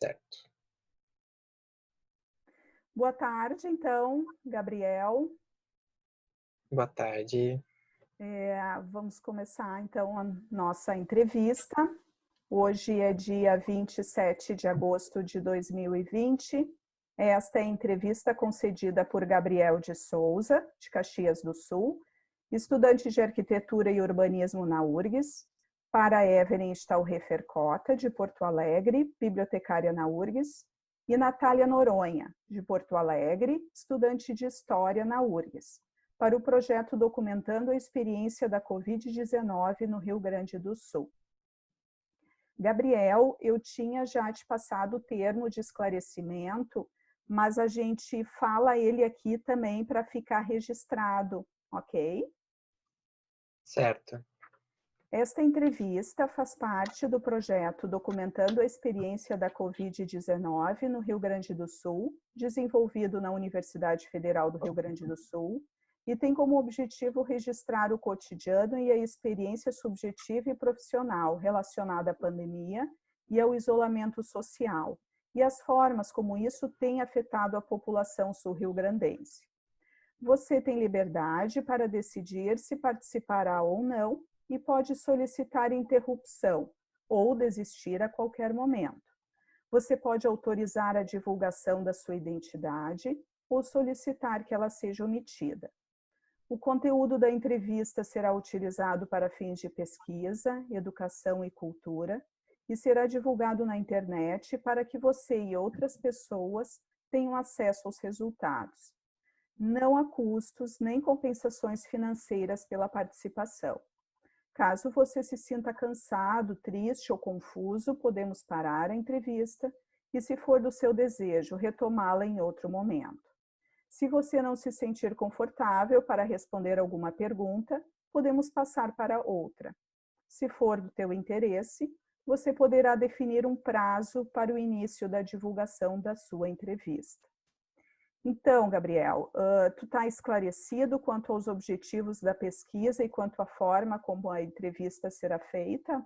certo. Boa tarde, então, Gabriel. Boa tarde. Vamos começar, então, a nossa entrevista. Hoje é dia 27 de agosto de 2020. Esta é a entrevista concedida por Gabriel de Souza, de Caxias do Sul, estudante de Arquitetura e Urbanismo na URGS, para Evelyn Stahlhofer-Cota, de Porto Alegre, bibliotecária na URGS, e Natália Noronha, de Porto Alegre, estudante de História na URGS, para o projeto Documentando a Experiência da Covid-19 no Rio Grande do Sul. Gabriel, eu tinha já te passado o termo de esclarecimento, mas a gente fala ele aqui também para ficar registrado, ok? Certo. Esta entrevista faz parte do projeto Documentando a Experiência da Covid-19 no Rio Grande do Sul, desenvolvido na Universidade Federal do Rio Grande do Sul, e tem como objetivo registrar o cotidiano e a experiência subjetiva e profissional relacionada à pandemia e ao isolamento social, e as formas como isso tem afetado a população sul-riograndense. Você tem liberdade para decidir se participará ou não e pode solicitar interrupção ou desistir a qualquer momento. Você pode autorizar a divulgação da sua identidade ou solicitar que ela seja omitida. O conteúdo da entrevista será utilizado para fins de pesquisa, educação e cultura e será divulgado na internet para que você e outras pessoas tenham acesso aos resultados. Não há custos nem compensações financeiras pela participação. Caso você se sinta cansado, triste ou confuso, podemos parar a entrevista e, se for do seu desejo, retomá-la em outro momento. Se você não se sentir confortável para responder alguma pergunta, podemos passar para outra. Se for do teu interesse, você poderá definir um prazo para o início da divulgação da sua entrevista. Então, Gabriel, tu está esclarecido quanto aos objetivos da pesquisa e quanto à forma como a entrevista será feita?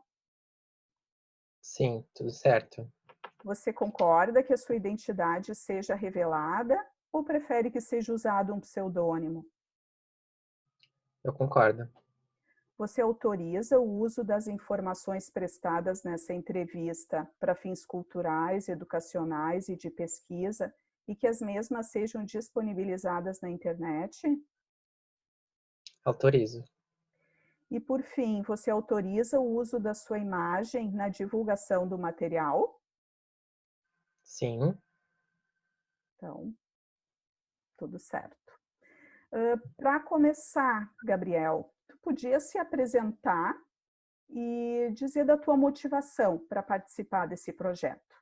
Sim, tudo certo. Você concorda que a sua identidade seja revelada ou prefere que seja usado um pseudônimo? Eu concordo. Você autoriza o uso das informações prestadas nessa entrevista para fins culturais, educacionais e de pesquisa e que as mesmas sejam disponibilizadas na internet? Autorizo. E, por fim, você autoriza o uso da sua imagem na divulgação do material? Sim. Então, tudo certo. Para começar, Gabriel, tu podia se apresentar e dizer da tua motivação para participar desse projeto.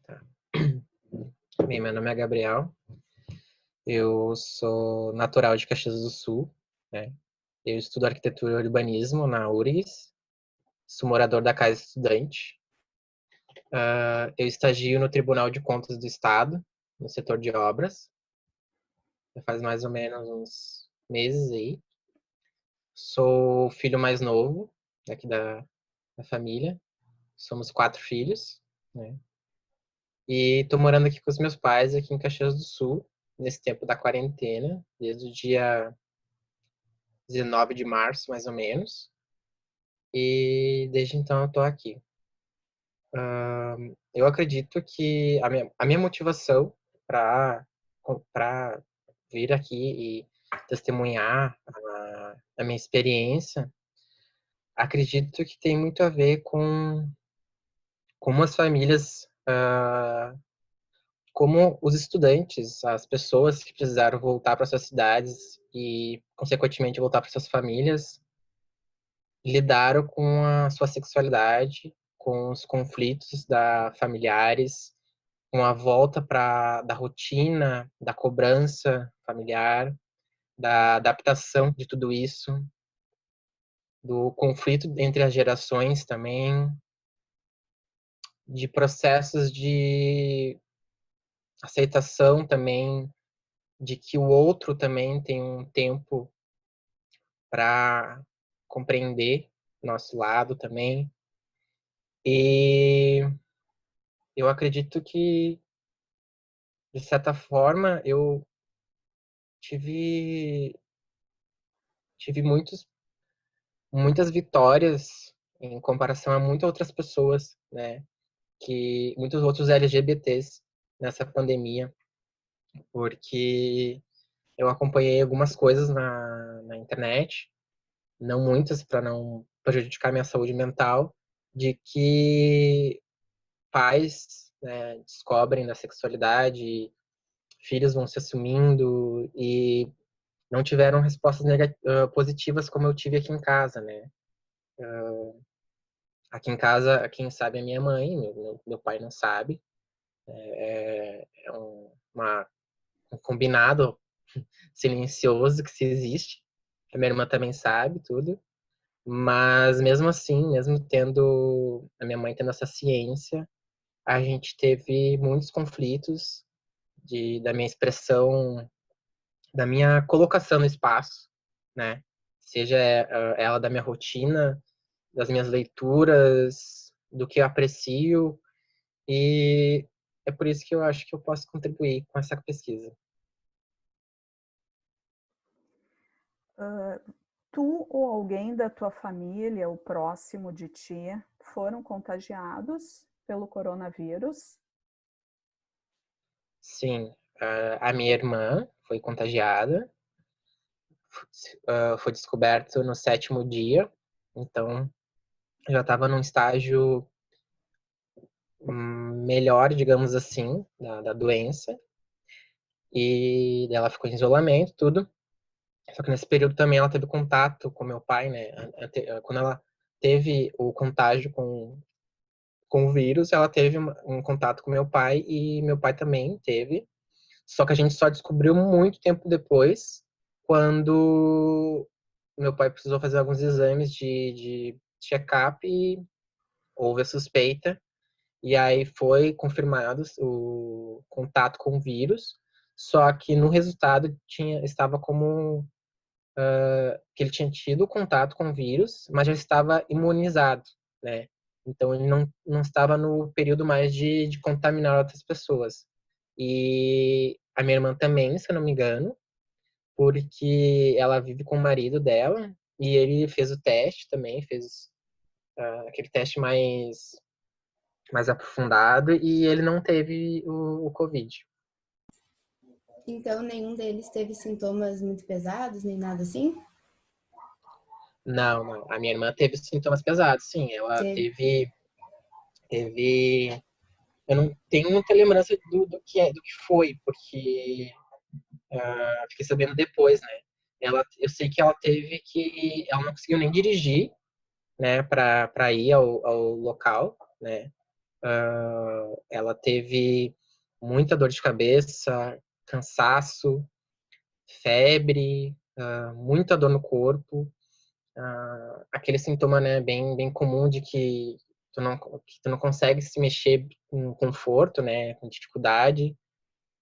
Tá. Bem, meu nome é Gabriel. Eu sou natural de Caxias do Sul, né? Eu estudo arquitetura e urbanismo na URGS. Sou morador da Casa Estudante. Eu estagio no Tribunal de Contas do Estado, no setor de obras. Já faz mais ou menos uns meses aí. Sou o filho mais novo daqui da família. Somos 4 filhos, né? E tô morando aqui com os meus pais, aqui em Caxias do Sul, nesse tempo da quarentena, desde o dia 19 de março, mais ou menos. E desde então eu tô aqui. Eu acredito que a minha motivação para vir aqui e testemunhar a minha experiência, acredito que tem muito a ver com como as famílias, como os estudantes, as pessoas que precisaram voltar para suas cidades e, consequentemente, voltar para suas famílias, lidaram com a sua sexualidade, com os conflitos familiares, com a volta da rotina, da cobrança familiar, da adaptação de tudo isso, do conflito entre as gerações também, de processos de aceitação também, de que o outro também tem um tempo para compreender nosso lado também. E eu acredito que, de certa forma, eu tive, tive muitas vitórias em comparação a muitas outras pessoas, né? Que muitos outros LGBTs nessa pandemia, porque eu acompanhei algumas coisas na internet, não muitas para não prejudicar minha saúde mental, de que pais, né, descobrem da sexualidade, filhos vão se assumindo e não tiveram respostas positivas como eu tive aqui em casa, né? Aqui em casa, quem sabe é minha mãe, meu pai não sabe. É um combinado silencioso que se existe. A minha irmã também sabe tudo. Mas mesmo assim, mesmo tendo a minha mãe tendo essa ciência, a gente teve muitos conflitos da minha expressão, da minha colocação no espaço, né? Seja ela da minha rotina, das minhas leituras, do que eu aprecio, e é por isso que eu acho que eu posso contribuir com essa pesquisa. Tu ou alguém da tua família, ou próximo de ti, foram contagiados pelo coronavírus? Sim, a minha irmã foi contagiada, foi descoberto no 7º dia, então já estava num estágio melhor, digamos assim, da doença, e ela ficou em isolamento, tudo. Só que nesse período também ela teve contato com meu pai, né? Quando ela teve o contágio com o vírus, ela teve um contato com meu pai e meu pai também teve. Só que a gente só descobriu muito tempo depois, quando meu pai precisou fazer alguns exames de check-up e houve a suspeita. E aí foi confirmado o contato com o vírus, só que no resultado estava como que ele tinha tido contato com o vírus, mas já estava imunizado, né? Então ele não estava no período mais de contaminar outras pessoas. E a minha irmã também, se eu não me engano, porque ela vive com o marido dela e ele fez o teste também, fez aquele teste mais aprofundado e ele não teve o Covid. Então, nenhum deles teve sintomas muito pesados, nem nada assim? Não, não. A minha irmã teve sintomas pesados, sim. Ela teve. Eu não tenho muita lembrança do que foi, porque fiquei sabendo depois, né? Eu sei que ela teve que. Ela não conseguiu nem dirigir, né, para ir ao local, né? Ela teve muita dor de cabeça, cansaço, febre, muita dor no corpo, aquele sintoma, né, bem comum de que tu não consegue se mexer com conforto, né, com dificuldade.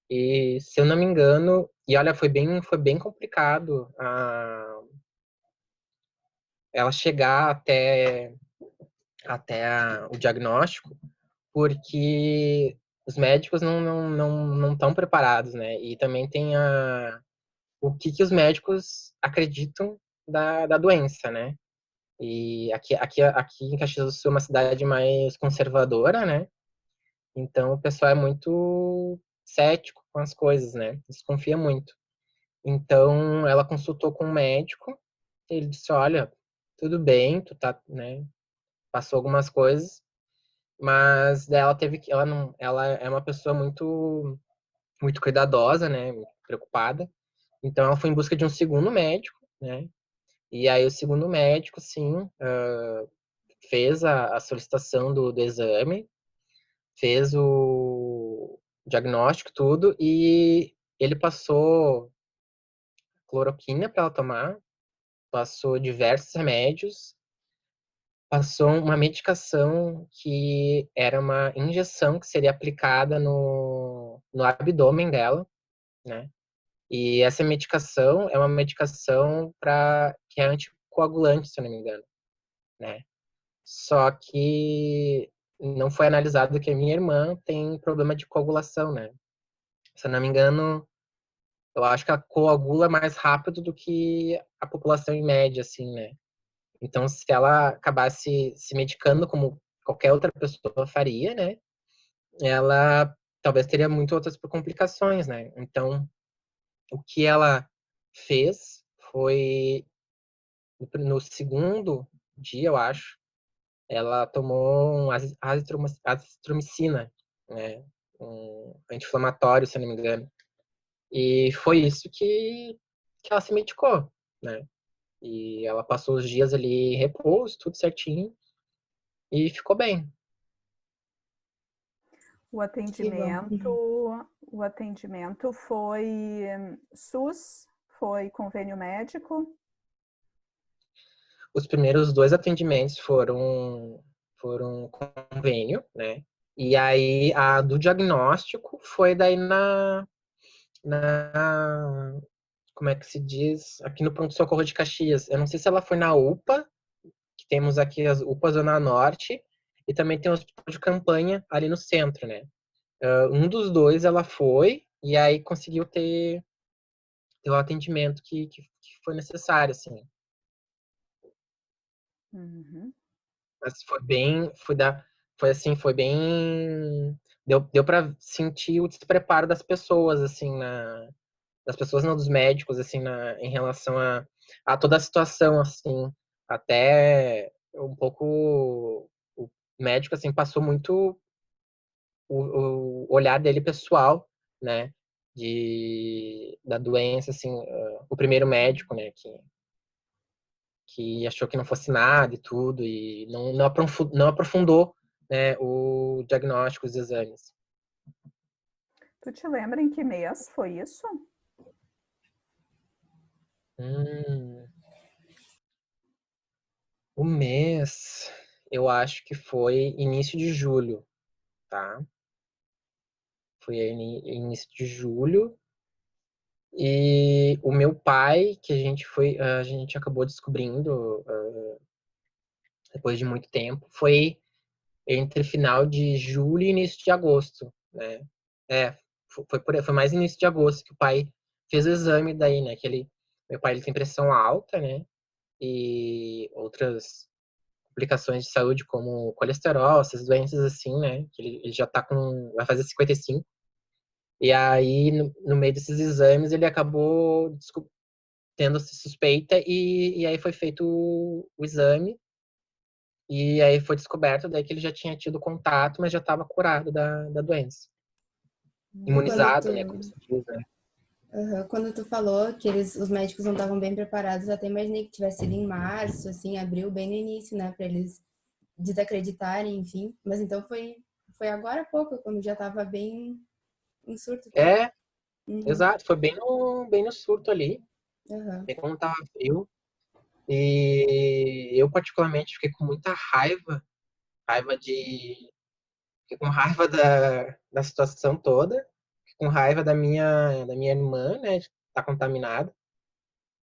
E se eu não me engano, e olha, foi bem complicado ela chegar até o diagnóstico, porque os médicos não estão preparados, né? E também tem o que os médicos acreditam da doença, né? E aqui em Caxias do Sul é uma cidade mais conservadora, né? Então o pessoal é muito cético com as coisas, né? Desconfia muito. Então ela consultou com um médico, ele disse, olha, tudo bem, tu tá, né? Passou algumas coisas, mas daí ela teve que, ela não, ela é uma pessoa muito cuidadosa, né? Muito preocupada. Então ela foi em busca de um segundo médico, né? E aí o segundo médico, sim, fez a solicitação do exame, fez o diagnóstico, tudo, e ele passou cloroquina para ela tomar, passou diversos remédios, passou uma medicação que era uma injeção que seria aplicada no abdômen dela, né? E essa medicação é uma medicação que é anticoagulante, se eu não me engano, né? Só que não foi analisado que a minha irmã tem problema de coagulação, né? Se eu não me engano, eu acho que ela coagula mais rápido do que a população em média, assim, né? Então, se ela acabasse se medicando como qualquer outra pessoa faria, né? Ela talvez teria muito outras complicações, né? Então, o que ela fez foi, no segundo dia, eu acho, ela tomou um azitromicina, né? Um anti-inflamatório, se eu não me engano. E foi isso que ela se medicou, né? E ela passou os dias ali em repouso, tudo certinho, e ficou bem. O Que bom. atendimento, o atendimento foi SUS, foi convênio médico? Os primeiros 2 atendimentos foram convênio, né? E aí a do diagnóstico foi daí na como é que se diz? Aqui no pronto-socorro de Caxias. Eu não sei se ela foi na UPA, que temos aqui as UPAs Zona Norte, e também tem o hospital de campanha ali no centro, né? Um dos dois ela foi, e aí conseguiu ter o atendimento que foi necessário, assim. Uhum. Mas foi assim, foi bem, deu para sentir o despreparo das pessoas, assim, das pessoas não, dos médicos, assim, em relação a toda a situação, assim, até um pouco o médico, assim, passou muito o olhar dele pessoal, né, da doença, assim, o primeiro médico, né, que achou que não fosse nada e tudo, e não aprofundou, né, o diagnóstico, os exames. Tu te lembra em que mês foi isso? Hum, o mês, eu acho que foi início de julho, tá? Foi início de julho. E o meu pai, que a gente acabou descobrindo depois de muito tempo, foi entre final de julho e início de agosto, né? É, foi mais início de agosto que o pai fez o exame daí, né? Meu pai ele tem pressão alta, né? E outras complicações de saúde como colesterol, essas doenças assim, né? Que ele já vai fazer 55. E aí, no meio desses exames, ele acabou tendo suspeita e aí foi feito o exame e aí foi descoberto daí que ele já tinha tido contato, mas já estava curado da doença. E quando Imunizado, né, como tu, se diz, né? quando tu falou que os médicos não estavam bem preparados, eu até imaginei que tivesse sido em março, assim, abril, bem no início, né, para eles desacreditarem, enfim. Mas então foi agora há pouco, quando já estava bem em surto. É, Uhum, exato, foi bem no surto ali, uhum. bem quando tava frio. E eu particularmente fiquei com muita raiva de fiquei com raiva da situação toda, fiquei com raiva da minha irmã, né, de estar contaminada,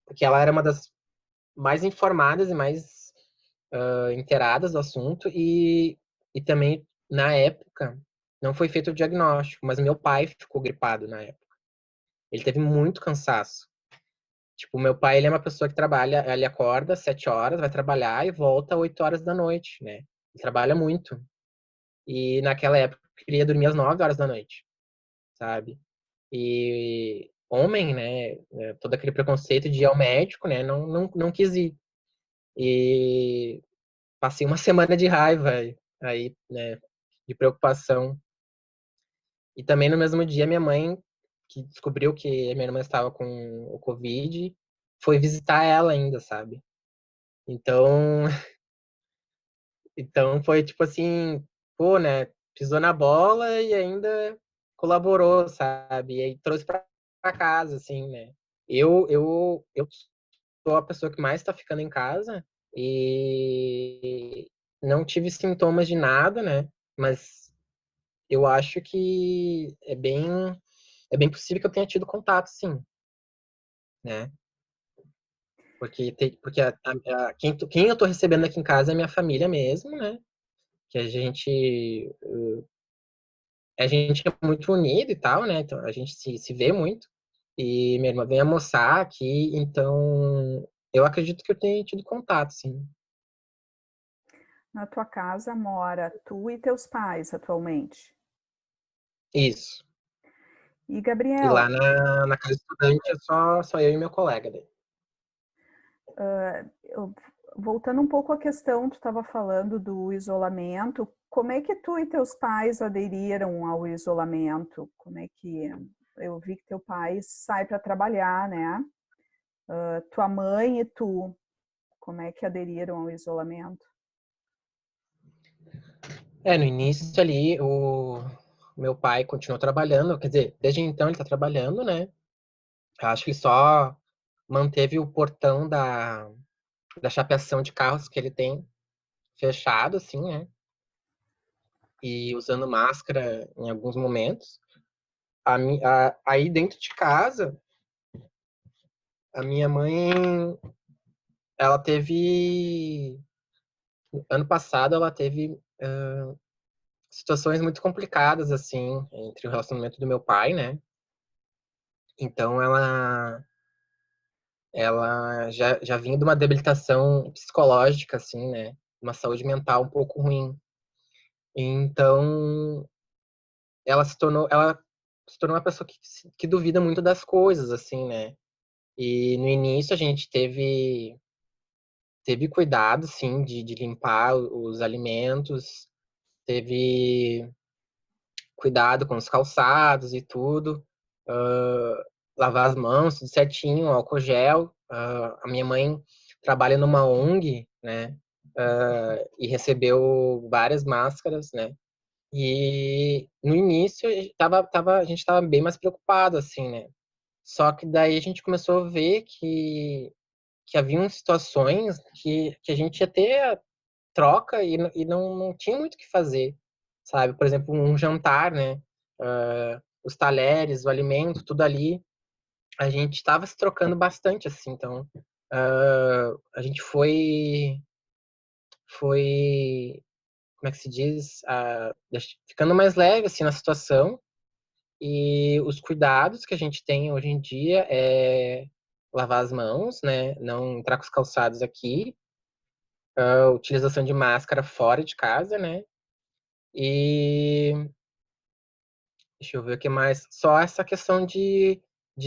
porque ela era uma das mais informadas e mais inteiradas do assunto e também na época não foi feito o diagnóstico, mas meu pai ficou gripado na época. Ele teve muito cansaço. Tipo, meu pai, ele é uma pessoa que trabalha, ele acorda às 7 horas, vai trabalhar e volta às 8 horas da noite, né? Ele trabalha muito. E naquela época eu queria dormir às 9 horas da noite, sabe? E homem, né, todo aquele preconceito de ir ao médico, né, não quis ir. E passei uma semana de raiva aí, né, de preocupação. E também no mesmo dia, minha mãe, que descobriu que a minha irmã estava com o Covid, foi visitar ela ainda, sabe? Então, então foi tipo assim, pô, né, pisou na bola e ainda colaborou, sabe? E aí trouxe pra casa, assim, né? Eu sou a pessoa que mais tá ficando em casa e não tive sintomas de nada, né? Mas eu acho que é bem possível que eu tenha tido contato, sim, né? Porque quem eu tô recebendo aqui em casa é minha família mesmo, né? que a gente é muito unido e tal, né? Então a gente se vê muito. E minha irmã vem almoçar aqui, então eu acredito que eu tenha tido contato, sim. Na tua casa mora tu e teus pais atualmente. Isso. E, E lá Gabriel, na casa estudante é só eu e meu colega daí. eu- voltando um pouco à questão, tu estava falando do isolamento, como é que tu e teus pais aderiram ao isolamento? Como é que eu vi que teu pai sai para trabalhar, né? Tua mãe e tu, como é que aderiram ao isolamento? No início ali, o meu pai continuou trabalhando, quer dizer, desde então ele tá trabalhando, né? Eu acho que ele só manteve o portão da chapeação de carros que ele tem fechado, assim, né? E usando máscara em alguns momentos. Aí dentro de casa, a minha mãe, ela teve. Ano passado, ela teve situações muito complicadas, assim, entre o relacionamento do meu pai, né? Então, ela já vinha de uma debilitação psicológica, assim, né? Uma saúde mental um pouco ruim. Então, ela se tornou uma pessoa que duvida muito das coisas, assim, né? E no início a gente teve cuidado, sim, de limpar os alimentos, teve cuidado com os calçados e tudo, lavar as mãos, tudo certinho, álcool gel. A minha mãe trabalha numa ONG, né? E recebeu várias máscaras, né? E no início a gente estava bem mais preocupado, assim, né? Só que daí a gente começou a ver que haviam situações que a gente ia ter troca e não tinha muito o que fazer, sabe? Por exemplo, um jantar, né? Os talheres, o alimento, tudo ali, a gente estava se trocando bastante, assim. Então, a gente foi, como é que se diz? Ficando mais leve, assim, na situação. E os cuidados que a gente tem hoje em dia é lavar as mãos, né? Não entrar com os calçados aqui, a utilização de máscara fora de casa, né? E deixa eu ver o que mais. Só essa questão de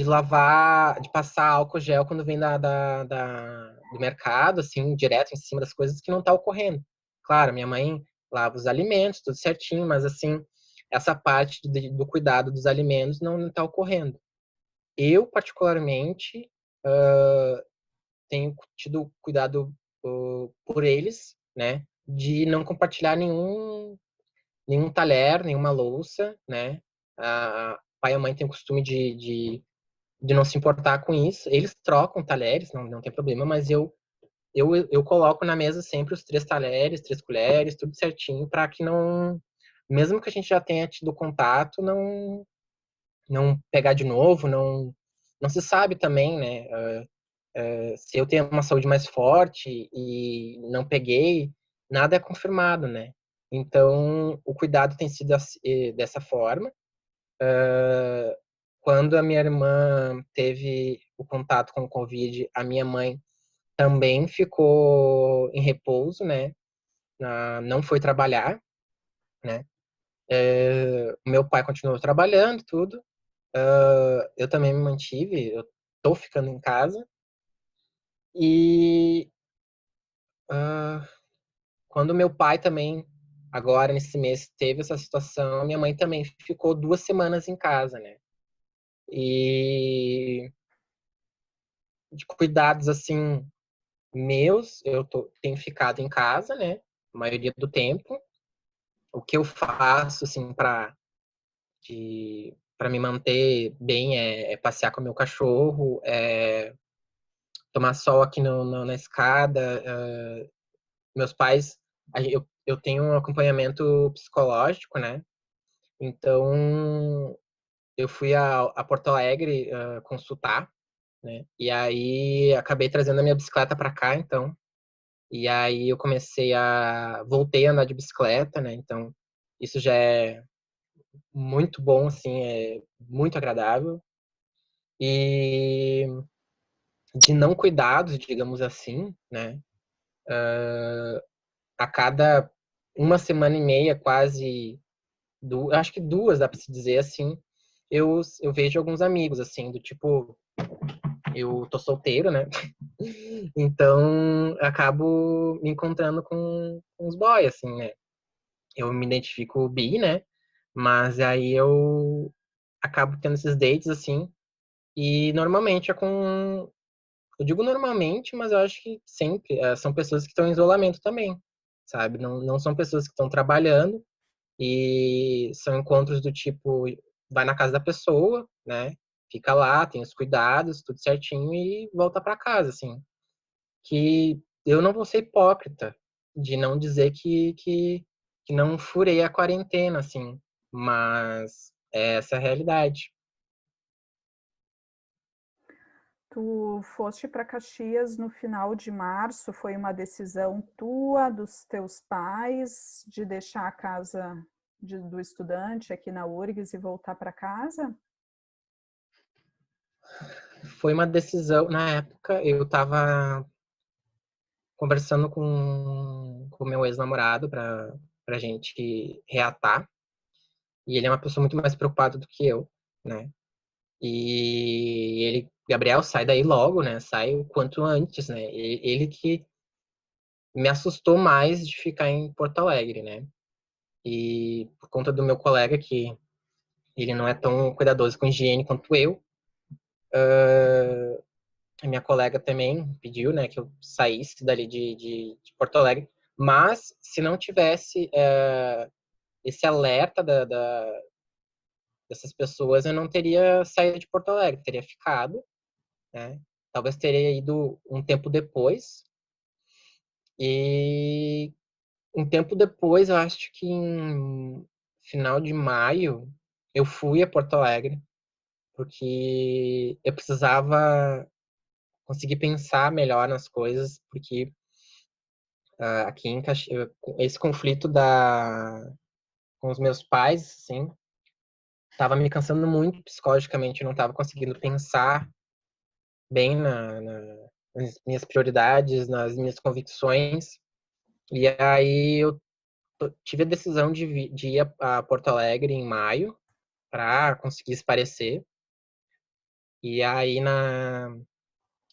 lavar, de passar álcool gel quando vem do mercado, assim, direto em cima das coisas que não tá ocorrendo. Claro, minha mãe lava os alimentos, tudo certinho, mas assim, essa parte do cuidado dos alimentos não tá ocorrendo. Eu, particularmente, tenho tido cuidado por eles, né, de não compartilhar nenhum talher, nenhuma louça, né? Pai e a mãe têm o costume de não se importar com isso. Eles trocam talheres, não tem problema, mas eu coloco na mesa sempre os 3 talheres, 3 colheres, tudo certinho, para que não, mesmo que a gente já tenha tido contato, não pegar de novo, não se sabe também, né? Se eu tenho uma saúde mais forte e não peguei, nada é confirmado, né? Então, o cuidado tem sido dessa forma. Quando a minha irmã teve o contato com o Covid, a minha mãe também ficou em repouso, né? Não foi trabalhar, né? O meu pai continuou trabalhando, tudo. Eu também me mantive, eu tô ficando em casa. E ah, quando meu pai também, agora nesse mês, teve essa situação, minha mãe também ficou 2 semanas em casa, né? E de cuidados assim meus, tenho ficado em casa, né? A maioria do tempo. O que eu faço assim para me manter bem é passear com o meu cachorro, tomar sol aqui na escada. Meus pais, eu tenho um acompanhamento psicológico, né? Então, eu fui a Porto Alegre consultar, né? E aí acabei trazendo a minha bicicleta para cá, então. E aí eu voltei a andar de bicicleta, né? Então, isso já é muito bom, assim, é muito agradável. E de não cuidados, digamos assim, né? A cada uma semana e meia, quase, acho que duas, dá pra se dizer assim, eu vejo alguns amigos, assim, do tipo, eu tô solteiro, né? Então, acabo me encontrando com uns boys, assim, né? Eu me identifico bi, né? Mas aí eu acabo tendo esses dates, assim, e normalmente é com. Eu digo normalmente, mas eu acho que sempre são pessoas que estão em isolamento também, sabe? Não são pessoas que estão trabalhando e são encontros do tipo, vai na casa da pessoa, né? Fica lá, tem os cuidados, tudo certinho e volta para casa, assim. Que eu não vou ser hipócrita de não dizer que não furei a quarentena, assim, mas essa é a realidade. Tu foste para Caxias no final de março, foi uma decisão tua, dos teus pais, de deixar a casa do estudante aqui na URGS e voltar para casa? Foi uma decisão, na época eu estava conversando com o meu ex-namorado para gente reatar, e ele é uma pessoa muito mais preocupada do que eu, né? E ele, Gabriel, sai daí logo, né? Sai o quanto antes, né? Ele que me assustou mais de ficar em Porto Alegre, né? E por conta do meu colega, que ele não é tão cuidadoso com higiene quanto eu, a minha colega também pediu, né, que eu saísse dali de Porto Alegre. Mas se não tivesse esse alerta dessas pessoas, eu não teria saído de Porto Alegre, teria ficado, né? Talvez teria ido um tempo depois. E um tempo depois, eu acho que em final de maio, eu fui a Porto Alegre, porque eu precisava conseguir pensar melhor nas coisas, porque aqui em Caxias, esse conflito com os meus pais, assim, estava me cansando muito psicologicamente, eu não estava conseguindo pensar bem nas minhas prioridades, nas minhas convicções. E aí eu tive a decisão de ir a Porto Alegre em maio para conseguir esparecer. E aí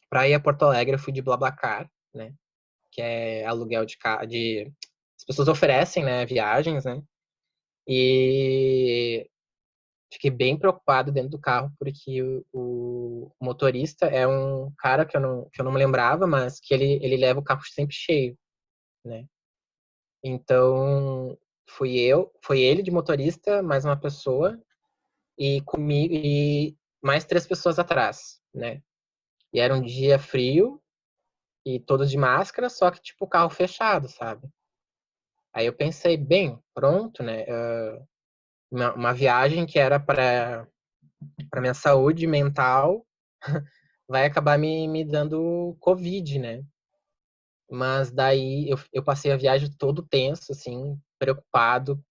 para ir a Porto Alegre eu fui de BlaBlaCar, né? Que é aluguel de as pessoas oferecem, né, viagens, né? E fiquei bem preocupado dentro do carro porque o motorista é um cara que eu não me lembrava, mas que ele leva o carro sempre cheio, né? Então, foi ele de motorista, mais uma pessoa, e comigo, e mais três pessoas atrás, né? E era um dia frio, e todos de máscara, só que, tipo, o carro fechado, sabe? Aí eu pensei, bem, pronto, né? Uma viagem que era para minha saúde mental vai acabar me dando Covid, né? Mas daí eu passei a viagem todo tenso, assim, preocupado,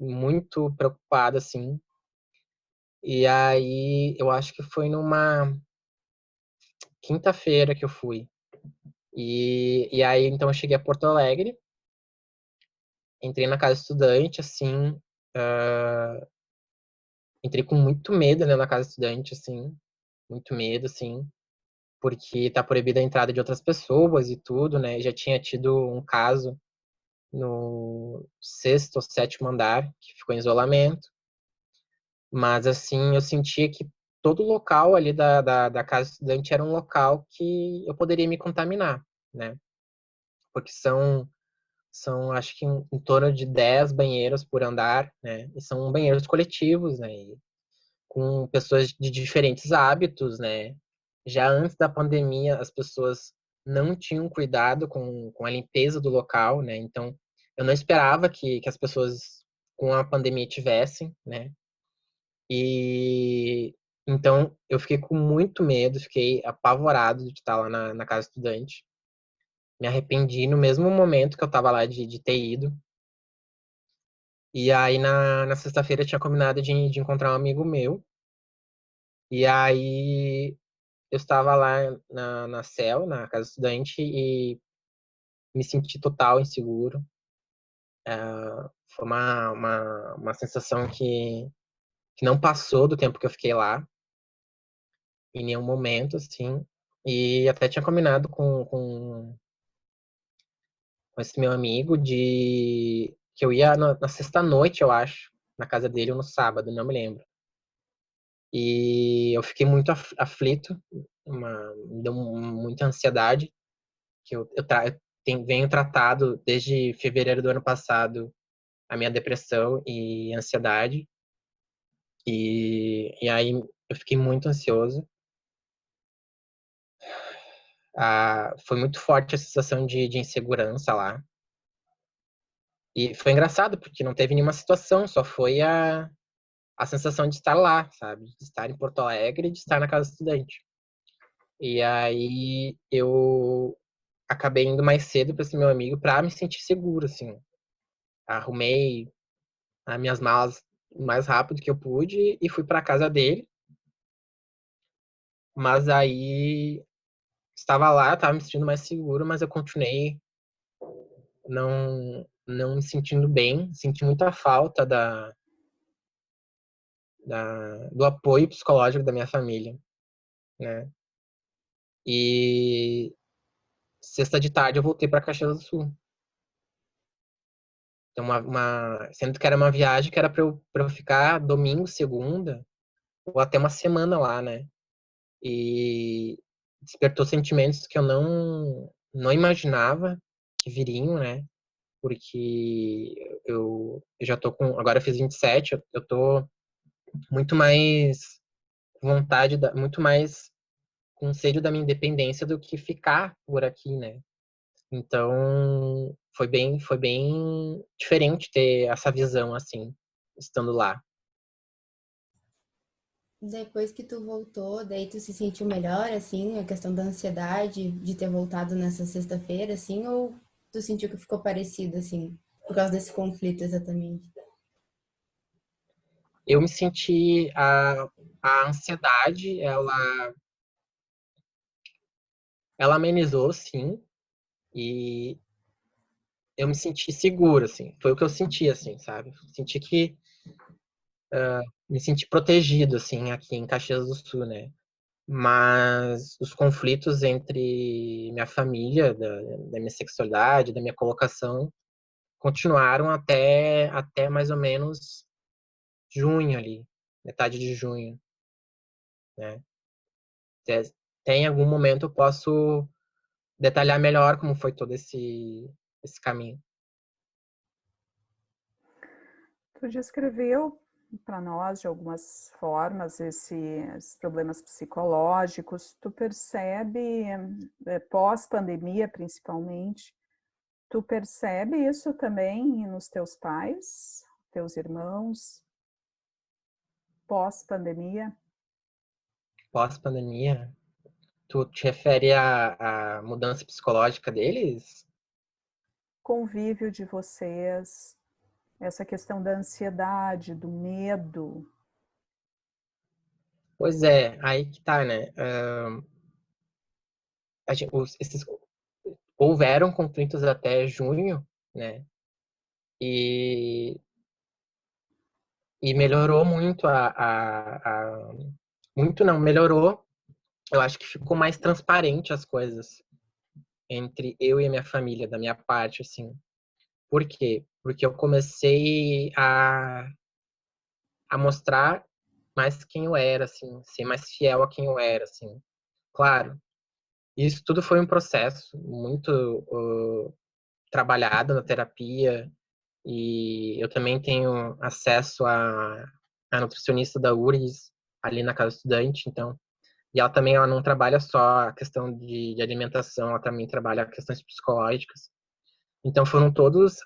muito preocupado, assim. E aí eu acho que foi numa quinta-feira que eu fui. E aí então eu cheguei a Porto Alegre, entrei na casa estudante, assim, entrei com muito medo, né, na casa estudante, assim, muito medo, assim, porque tá proibida a entrada de outras pessoas e tudo, né? Já tinha tido um caso no sexto ou sétimo andar que ficou em isolamento, mas assim, eu sentia que todo local ali da casa estudante era um local que eu poderia me contaminar, né? Porque são acho que em torno de 10 banheiros por andar, né? E são banheiros coletivos, né? E com pessoas de diferentes hábitos, né? Já antes da pandemia, as pessoas não tinham cuidado com a limpeza do local, né? Então, eu não esperava que as pessoas com a pandemia tivessem, né? E então eu fiquei com muito medo, fiquei apavorado de estar lá na casa estudante. Me arrependi no mesmo momento que eu tava lá de ter ido. E aí, na sexta-feira, eu tinha combinado de encontrar um amigo meu. E aí, eu estava lá na CEL, na casa estudante, e me senti total inseguro. Foi uma sensação que não passou do tempo que eu fiquei lá, em nenhum momento, assim. E até tinha combinado com esse meu amigo de que eu ia na sexta-noite, eu acho, na casa dele, ou no sábado, não me lembro. E eu fiquei muito aflito, me deu muita ansiedade, que venho tratado desde fevereiro do ano passado a minha depressão e ansiedade. E aí eu fiquei muito ansioso. Foi muito forte a sensação de insegurança lá. E foi engraçado, porque não teve nenhuma situação, só foi a sensação de estar lá, sabe? De estar em Porto Alegre e de estar na casa do estudante. E aí eu acabei indo mais cedo para esse meu amigo para me sentir seguro, assim. Arrumei as minhas malas o mais rápido que eu pude e fui para casa dele. Mas aí estava lá, estava me sentindo mais seguro, mas eu continuei não me sentindo bem, senti muita falta do apoio psicológico da minha família, né? E sexta de tarde eu voltei para Caxias do Sul. Então, sendo que era uma viagem que era para eu ficar domingo, segunda, ou até uma semana lá, né? E despertou sentimentos que eu não imaginava que viriam, né? Porque eu já tô com. Agora eu fiz 27, eu tô muito mais com vontade, muito mais com sede da minha independência do que ficar por aqui, né? Então, foi bem diferente ter essa visão, assim, estando lá. Depois que tu voltou, daí tu se sentiu melhor, assim, a questão da ansiedade de ter voltado nessa sexta-feira, assim, ou tu sentiu que ficou parecido, assim, por causa desse conflito exatamente? Eu me senti, a ansiedade, ela amenizou, sim, e eu me senti seguro, assim, foi o que eu senti, assim, sabe? Senti que, me senti protegido, assim, aqui em Caxias do Sul, né? Mas os conflitos entre minha família, da minha sexualidade, da minha colocação, continuaram até mais ou menos junho ali, metade de junho, né? Até em algum momento eu posso detalhar melhor como foi todo esse caminho. Tu descreveu para nós de algumas formas esses problemas psicológicos. Tu percebe, pós-pandemia principalmente, tu percebe isso também nos teus pais, teus irmãos, pós-pandemia? Pós-pandemia, tu te refere à mudança psicológica deles? Convívio de vocês, essa questão da ansiedade, do medo. Pois é, aí que tá, né? Houveram conflitos até junho, né? E, e melhorou muito muito não, melhorou. Eu acho que ficou mais transparente as coisas entre eu e a minha família, da minha parte, assim. Por quê? Porque eu comecei a mostrar mais quem eu era, assim, ser mais fiel a quem eu era, assim. Claro, isso tudo foi um processo muito trabalhado na terapia, e eu também tenho acesso à nutricionista da URGS, ali na casa estudante, então. E ela também ela não trabalha só a questão de alimentação, ela também trabalha questões psicológicas. Então foram todos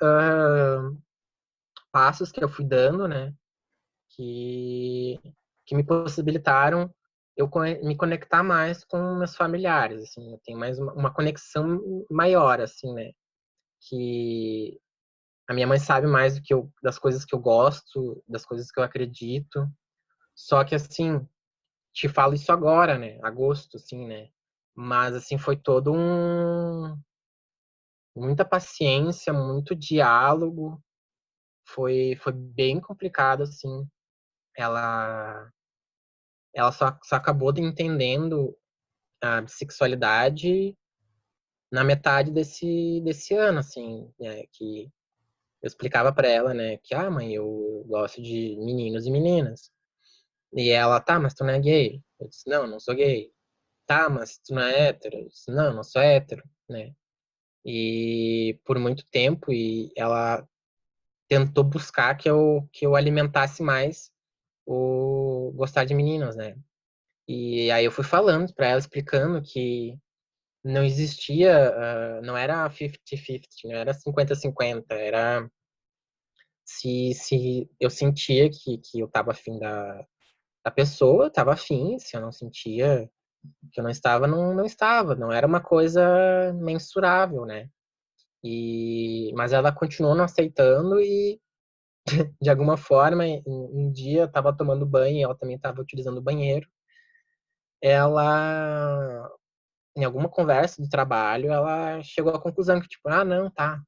passos que eu fui dando, né, que, que me possibilitaram me conectar mais com meus familiares, assim, eu tenho mais uma conexão maior, assim, né? Que a minha mãe sabe mais do que das coisas que eu gosto, das coisas que eu acredito. Só que, assim, te falo isso agora, né? Agosto, assim, né? Mas, assim, foi todo muita paciência, muito diálogo. Foi bem complicado, assim. Ela, ela só acabou entendendo a bissexualidade na metade desse ano, assim, né? Que eu explicava pra ela, né? Que, mãe, eu gosto de meninos e meninas. E ela, tá, mas tu não é gay? Eu disse, não, não sou gay. Tá, mas tu não é hétero? Eu disse, não, não sou hétero, né? E por muito tempo, e ela tentou buscar que eu alimentasse mais o gostar de meninos, né? E aí eu fui falando pra ela, explicando que não existia, não era 50-50, não era 50-50, era se eu sentia que eu tava afim da pessoa, eu tava afim, se eu não sentia que eu não estava, não estava, não era uma coisa mensurável, né? Mas ela continuou não aceitando e, de alguma forma, um dia eu tava tomando banho e ela também tava utilizando o banheiro. Ela, em alguma conversa do trabalho, ela chegou à conclusão que, tipo, não, tá.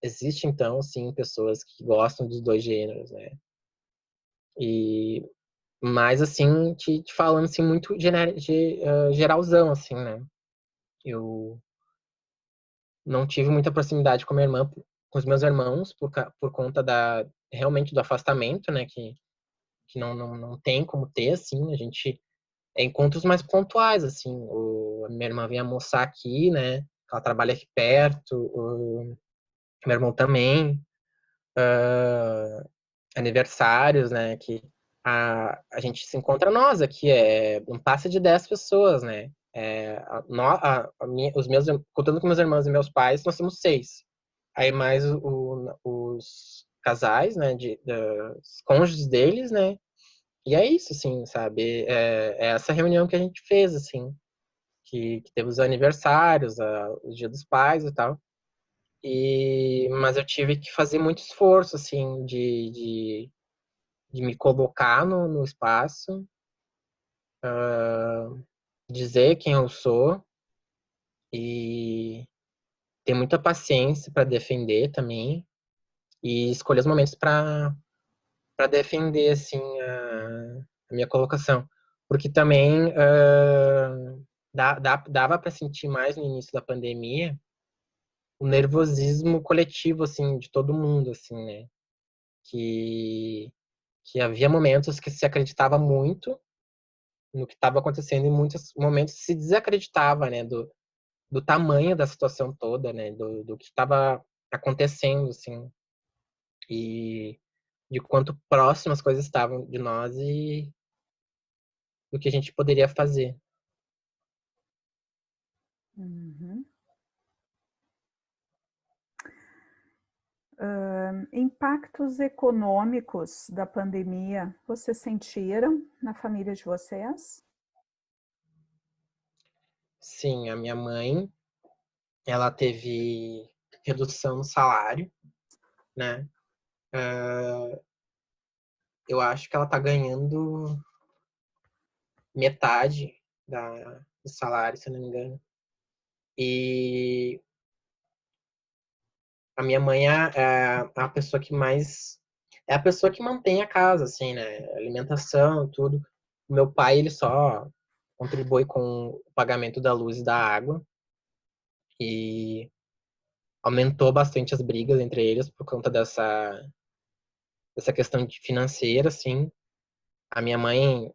Existe, então, sim, pessoas que gostam dos dois gêneros, né? E, mas, assim, te falando, assim, muito geralzão, assim, né? Eu não tive muita proximidade com a minha irmã, com os meus irmãos, por conta realmente do afastamento, né? Que não tem como ter, assim, a gente encontros mais pontuais, assim. A minha irmã vem almoçar aqui, né? Ela trabalha aqui perto, o meu irmão também. Aniversários, né? Que a gente se encontra nós aqui, não passa de 10 pessoas, né? Os meus, contando com meus irmãos e meus pais, nós somos 6. Aí mais os casais, né? Os cônjuges deles, né? E é isso, assim, sabe? É essa reunião que a gente fez, assim, que teve os aniversários, o Dia dos Pais e tal. Mas eu tive que fazer muito esforço, assim, de me colocar no espaço, dizer quem eu sou e ter muita paciência para defender também e escolher os momentos para defender assim a minha colocação, porque também dava para sentir mais no início da pandemia o nervosismo coletivo assim de todo mundo assim, né? Que havia momentos que se acreditava muito no que estava acontecendo e muitos momentos se desacreditava, né, do tamanho da situação toda, né, do que estava acontecendo, assim, e de quanto próximas as coisas estavam de nós e do que a gente poderia fazer. Uhum. Impactos econômicos da pandemia, vocês sentiram na família de vocês? Sim, a minha mãe, ela teve redução no salário, né? Eu acho que ela tá ganhando metade do salário, se eu não me engano. E a minha mãe é a pessoa que mais. É a pessoa que mantém a casa, assim, né? Alimentação, tudo. O meu pai, ele só contribui com o pagamento da luz e da água. E aumentou bastante as brigas entre eles por conta dessa questão financeira, assim. A minha mãe,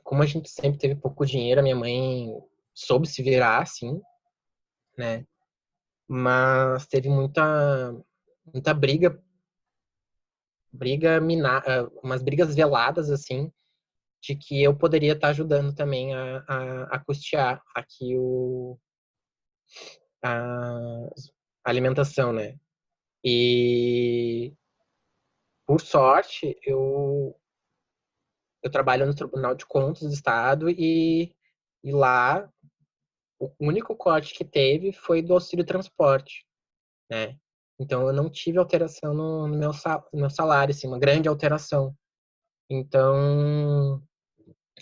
como a gente sempre teve pouco dinheiro, a minha mãe soube se virar, assim, né? Mas teve muita umas brigas veladas, assim, de que eu poderia estar ajudando também a custear aqui a alimentação, né? E, por sorte, eu trabalho no Tribunal de Contas do Estado e lá o único corte que teve foi do auxílio transporte, né? Então eu não tive alteração no meu salário, assim, uma grande alteração. Então,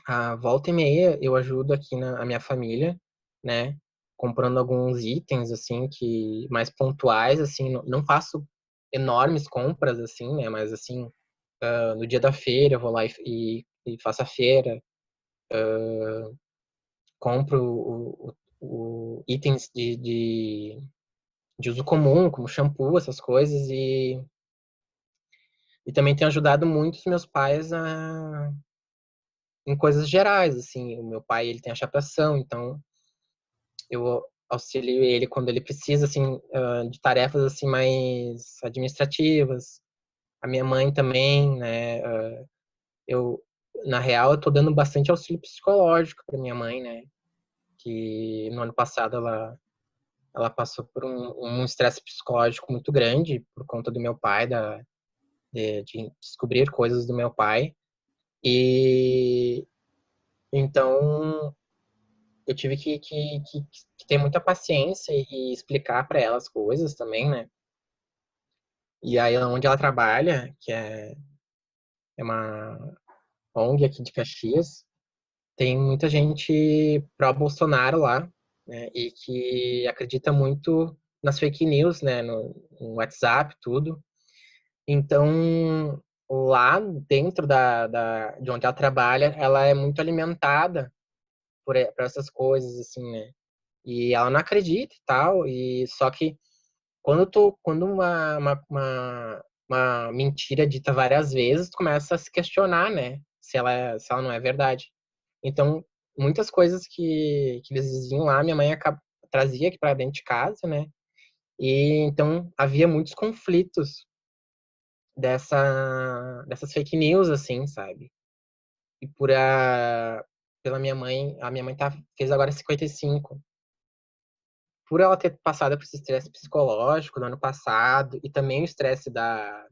a volta e meia eu ajudo aqui a minha família, né? Comprando alguns itens, assim, que mais pontuais, assim, não faço enormes compras, assim, né? Mas, assim, no dia da feira eu vou lá e faço a feira, compro itens de uso comum, como shampoo, essas coisas, e também tenho ajudado muito os meus pais em coisas gerais, assim. O meu pai, ele tem a chapeação, então eu auxilio ele quando ele precisa, assim, de tarefas, assim, mais administrativas. A minha mãe também, né? Eu, na real, eu tô dando bastante auxílio psicológico para minha mãe, né? Que no ano passado ela passou por um estresse psicológico muito grande por conta do meu pai, de descobrir coisas do meu pai. E então eu tive que ter muita paciência e explicar para ela as coisas também, né? E aí, onde ela trabalha, que é uma ONG aqui de Caxias, tem muita gente pró-Bolsonaro lá, né? E que acredita muito nas fake news, né? No WhatsApp, tudo. Então, lá dentro de onde ela trabalha, ela é muito alimentada por essas coisas, assim, né? E ela não acredita e tal, e só que quando uma mentira é dita várias vezes, tu começa a se questionar, né? Se ela não é verdade. Então, muitas coisas que eles diziam lá, minha mãe trazia aqui para dentro de casa, né? E então havia muitos conflitos dessas fake news, assim, sabe? E pela minha mãe, a minha mãe fez agora 55. Por ela ter passado por esse estresse psicológico no ano passado e também o estresse da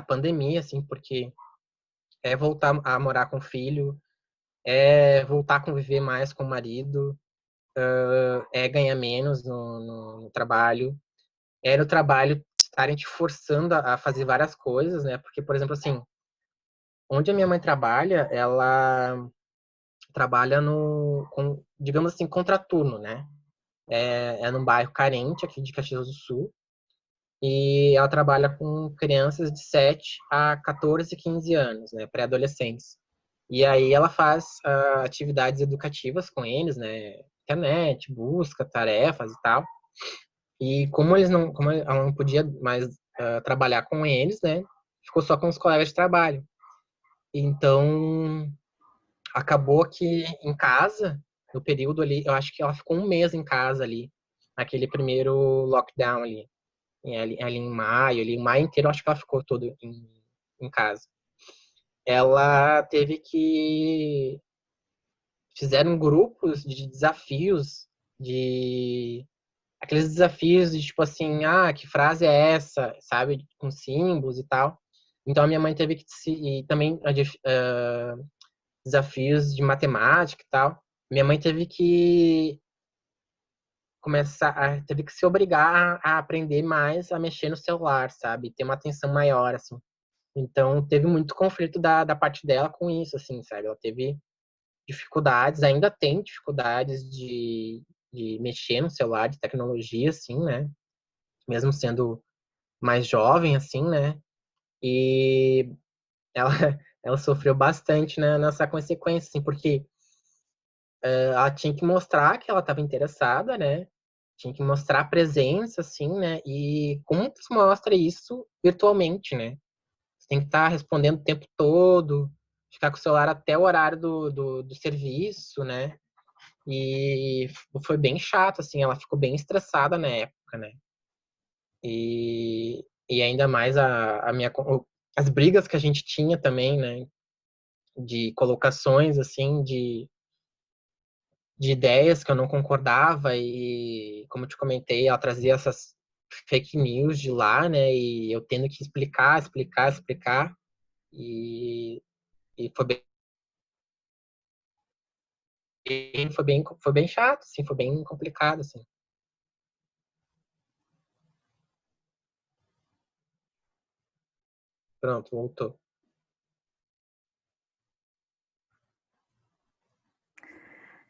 pandemia, assim, porque é voltar a morar com o filho, é voltar a conviver mais com o marido, é ganhar menos no trabalho, é no trabalho estarem te forçando a fazer várias coisas, né? Porque, por exemplo, assim, onde a minha mãe trabalha, ela trabalha digamos assim, contraturno, né? É num bairro carente aqui de Caxias do Sul. E ela trabalha com crianças de 7 a 14, 15 anos, né, pré-adolescentes. E aí ela faz atividades educativas com eles, né, internet, busca, tarefas e tal. E como ela não podia mais trabalhar com eles, né, ficou só com os colegas de trabalho. Então, acabou que em casa, no período ali, eu acho que ela ficou um mês em casa ali, naquele primeiro lockdown ali ali em maio, ali, em maio inteiro, acho que ela ficou todo em casa. Ela teve que fizeram grupos de desafios, de aqueles desafios de tipo assim, que frase é essa, sabe, com símbolos e tal. Então a minha mãe teve que e também desafios de matemática e tal. Minha mãe teve que se obrigar a aprender mais a mexer no celular, sabe? Ter uma atenção maior, assim. Então, teve muito conflito da parte dela com isso, assim, sabe? Ela teve dificuldades, ainda tem dificuldades de mexer no celular, de tecnologia, assim, né? Mesmo sendo mais jovem, assim, né? E ela, ela sofreu bastante, né, nessa consequência, assim, porque ela tinha que mostrar que ela estava interessada, né? Tinha que mostrar a presença, assim, né? E como que se mostra isso virtualmente, né? Você tem que estar respondendo o tempo todo, ficar com o celular até o horário do serviço, né? E foi bem chato, assim, ela ficou bem estressada na época, né? E ainda mais as brigas que a gente tinha também, né? De colocações, assim, de ideias que eu não concordava e, como eu te comentei, ela trazia essas fake news de lá, né? E eu tendo que explicar. E E foi bem chato, assim, foi bem complicado, assim. Pronto, voltou.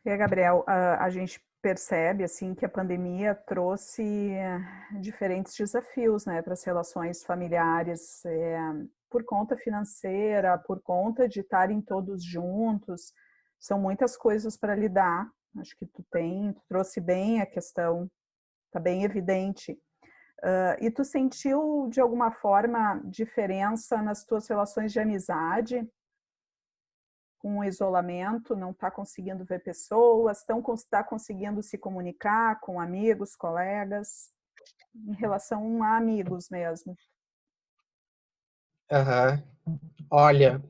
E, Gabriel, a gente percebe assim que a pandemia trouxe diferentes desafios, né, para as relações familiares, por conta financeira, por conta de estarem todos juntos, são muitas coisas para lidar. Acho que tu trouxe bem a questão, está bem evidente. E tu sentiu de alguma forma diferença nas tuas relações de amizade? Com o isolamento, não está conseguindo ver pessoas, está conseguindo se comunicar com amigos, colegas, em relação a amigos mesmo. Aham. Olha,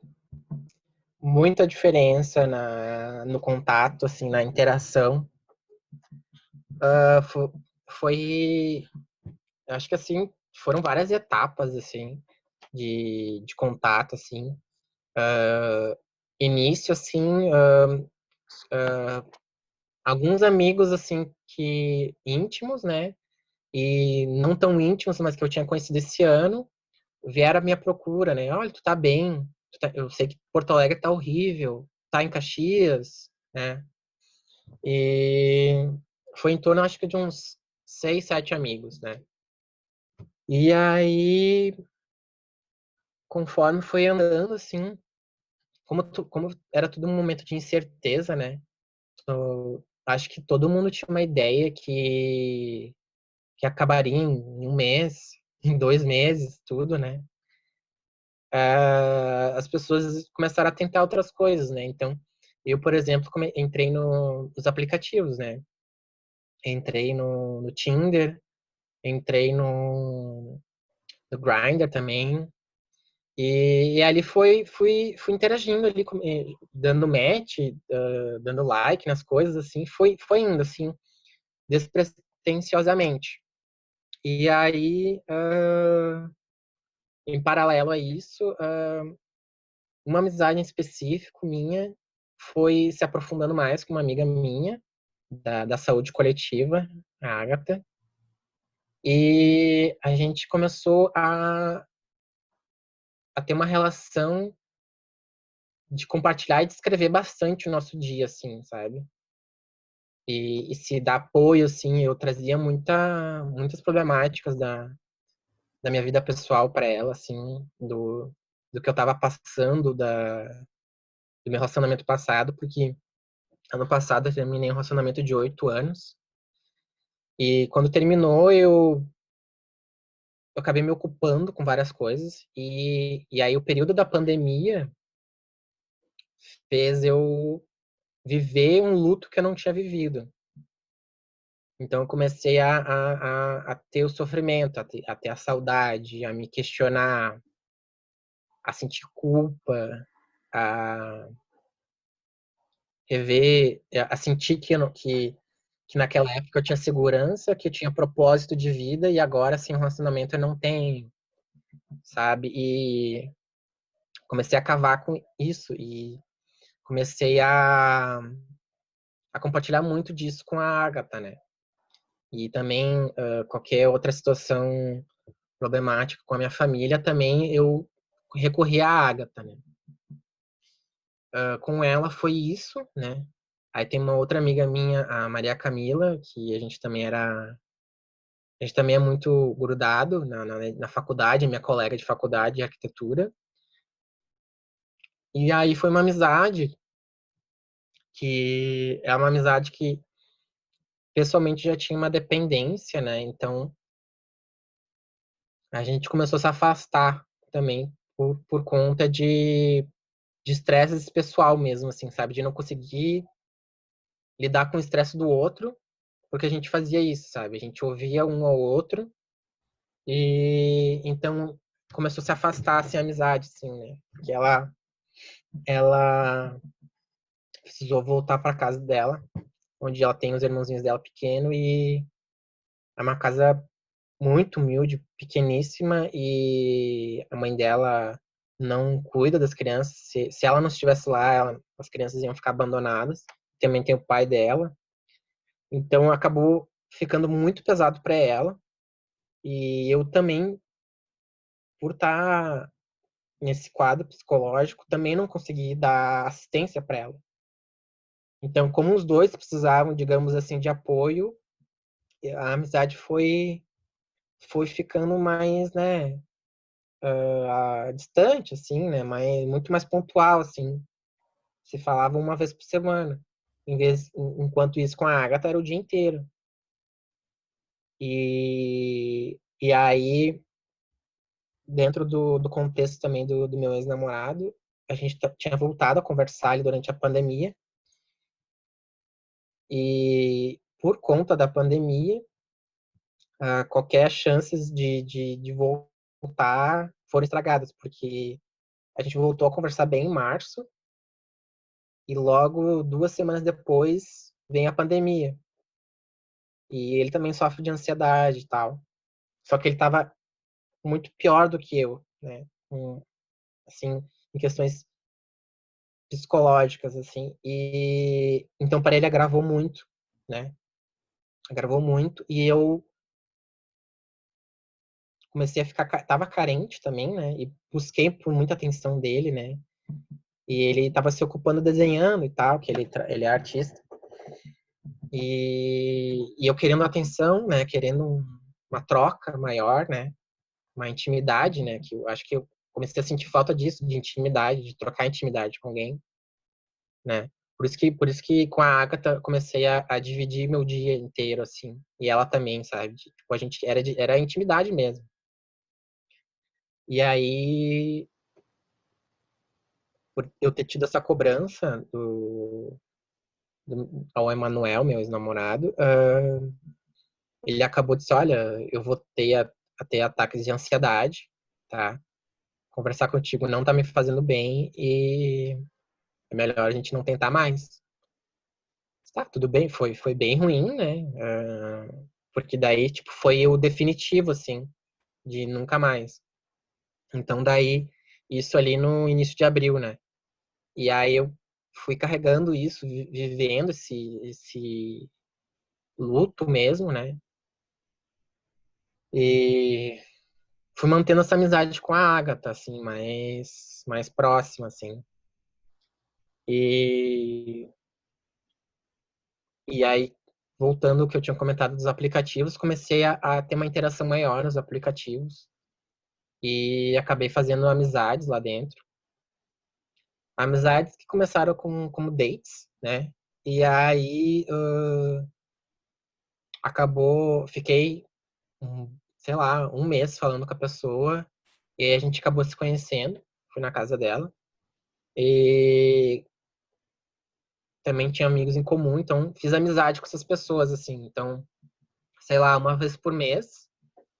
muita diferença no contato, assim, na interação. Foi, acho que assim, foram várias etapas, assim, de contato, assim. Início, assim, alguns amigos, assim, que íntimos, né? E não tão íntimos, mas que eu tinha conhecido esse ano, vieram à minha procura, né? Olha, tu tá bem, eu sei que Porto Alegre tá horrível, tá em Caxias, né? E foi em torno, acho que de uns 6, 7 amigos, né? E aí, conforme foi andando, assim, como era tudo um momento de incerteza, né? Eu acho que todo mundo tinha uma ideia que acabaria em um mês, em 2 meses, tudo, né? As pessoas começaram a tentar outras coisas, né? Então, eu, por exemplo, entrei nos aplicativos, né? Entrei no Tinder, entrei no Grindr também. E ali fui interagindo ali, dando match, dando like nas coisas, assim, foi indo, assim, despretensiosamente. E aí, em paralelo a isso, uma amizade em específico minha foi se aprofundando mais com uma amiga minha, da saúde coletiva, a Agatha, e a gente começou a ter uma relação de compartilhar e descrever bastante o nosso dia, assim, sabe? E se dar apoio, assim, eu trazia muitas problemáticas da minha vida pessoal para ela, assim, do que eu tava passando, do meu relacionamento passado, porque ano passado eu terminei um relacionamento de 8 anos, e quando terminou eu acabei me ocupando com várias coisas, e aí o período da pandemia fez eu viver um luto que eu não tinha vivido. Então eu comecei a ter o sofrimento, a ter a saudade, a me questionar, a sentir culpa, a rever, a sentir que naquela época eu tinha segurança, que eu tinha propósito de vida e agora, sem um relacionamento, eu não tenho, sabe? E comecei a cavar com isso e comecei a compartilhar muito disso com a Agatha, né? E também qualquer outra situação problemática com a minha família, também eu recorri à Agatha, né? Com ela foi isso, né? Aí tem uma outra amiga minha, a Maria Camila, que a gente também é muito grudado na faculdade, minha colega de faculdade de arquitetura. E aí foi uma amizade que é uma amizade que pessoalmente já tinha uma dependência, né? Então a gente começou a se afastar também por conta de estresse pessoal mesmo, assim, sabe? De não conseguir lidar com o estresse do outro, porque a gente fazia isso, sabe? A gente ouvia um ao outro e então começou a se afastar, assim, a amizade, assim, né? Porque ela precisou voltar para casa dela, onde ela tem os irmãozinhos dela pequeno e é uma casa muito humilde, pequeníssima e a mãe dela não cuida das crianças. Se ela não estivesse lá, as crianças iam ficar abandonadas. Também tem o pai dela. Então acabou ficando muito pesado para ela. E eu também, por estar nesse quadro psicológico, também não consegui dar assistência para ela. Então, como os dois precisavam, digamos assim, de apoio, a amizade foi ficando mais, né, distante, assim, né, muito mais pontual, assim. Se falava uma vez por semana. Enquanto isso, com a Agatha era o dia inteiro. E aí, dentro do contexto também do meu ex-namorado, a gente tinha voltado a conversar ali durante a pandemia. E por conta da pandemia, qualquer chances de voltar foram estragadas, porque a gente voltou a conversar bem em março, e logo 2 semanas depois vem a pandemia. E ele também sofre de ansiedade e tal. Só que ele estava muito pior do que eu, né? Assim, em questões psicológicas, assim. E então para ele agravou muito, né? Agravou muito e eu comecei a ficar, tava carente também, né? E busquei por muita atenção dele, né? E ele estava se ocupando desenhando e tal, que ele é artista. E eu querendo atenção, né? Querendo uma troca maior, né? Uma intimidade, né? Que eu acho que eu comecei a sentir falta disso, de intimidade, de trocar intimidade com alguém, né? Por isso que com a Agatha comecei a dividir meu dia inteiro, assim. E ela também, sabe? Tipo, a gente era intimidade mesmo. E aí, por eu ter tido essa cobrança ao Emanuel, meu ex-namorado, ele acabou de dizer, olha, eu vou a ter ataques de ansiedade, tá? Conversar contigo não tá me fazendo bem e é melhor a gente não tentar mais. Tá, tudo bem, foi bem ruim, né? Porque daí, tipo, foi o definitivo, assim, de nunca mais. Então, daí, isso ali no início de abril, né? E aí eu fui carregando isso, vivendo esse luto mesmo, né? E fui mantendo essa amizade com a Agatha, assim, mais próxima, assim. E, e aí, voltando ao que eu tinha comentado dos aplicativos, comecei a ter uma interação maior nos aplicativos e acabei fazendo amizades lá dentro. Amizades que começaram como dates, né? E aí fiquei, sei lá, um mês falando com a pessoa e aí a gente acabou se conhecendo, fui na casa dela e também tinha amigos em comum, então fiz amizade com essas pessoas, assim. Então, sei lá, uma vez por mês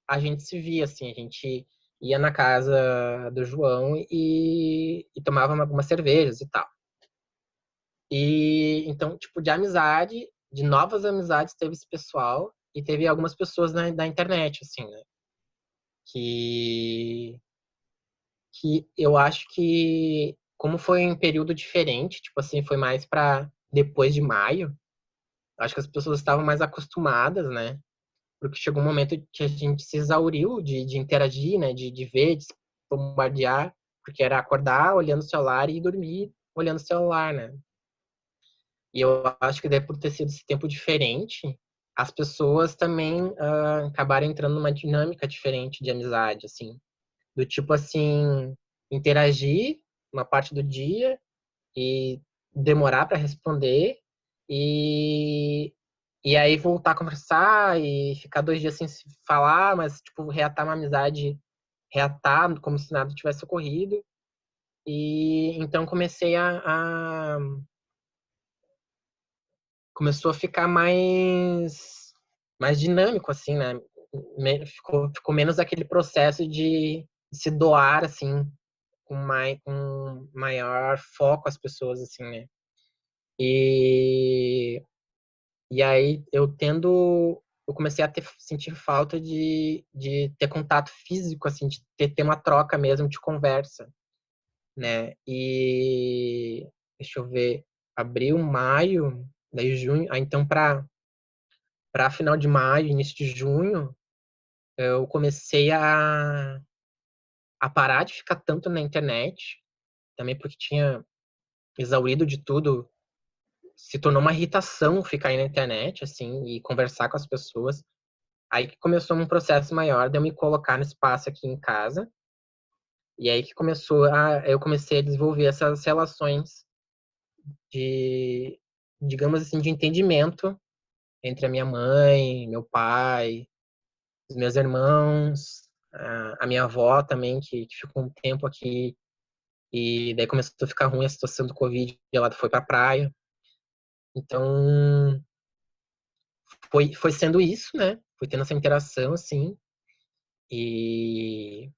a gente se via, assim, a gente ia na casa do João e tomava algumas cervejas e tal. E então, tipo, de amizade, de novas amizades, teve esse pessoal e teve algumas pessoas da internet, assim, né? Que, que eu acho que, como foi em período diferente, tipo assim, foi mais para depois de maio, acho que as pessoas estavam mais acostumadas, né? Porque chegou um momento que a gente se exauriu de interagir, né? De ver, de se bombardear, porque era acordar olhando o celular e dormir olhando o celular, né? E eu acho que daí por ter sido esse tempo diferente, as pessoas também acabaram entrando numa dinâmica diferente de amizade, assim. Do tipo assim, interagir uma parte do dia e demorar para responder e, e aí voltar a conversar e ficar 2 dias sem se falar, mas tipo, reatar uma amizade, reatar como se nada tivesse ocorrido. E então comecei começou a ficar mais dinâmico, assim, né? Ficou menos aquele processo de se doar, assim, com maior foco às pessoas, assim, né? E, e aí eu comecei a sentir falta de ter contato físico, assim, de ter uma troca mesmo de conversa. né? E deixa eu ver, abril, maio, daí junho, então para final de maio, início de junho, eu comecei a parar de ficar tanto na internet, também porque tinha exaurido de tudo, se tornou uma irritação ficar aí na internet, assim, e conversar com as pessoas. Aí que começou um processo maior de eu me colocar no espaço aqui em casa, e aí que eu comecei a desenvolver essas relações de, digamos assim, de entendimento entre a minha mãe, meu pai, os meus irmãos, a minha avó também, que ficou um tempo aqui, e daí começou a ficar ruim a situação do Covid, e ela foi pra praia. Então, foi sendo isso, né? Foi tendo essa interação, assim, e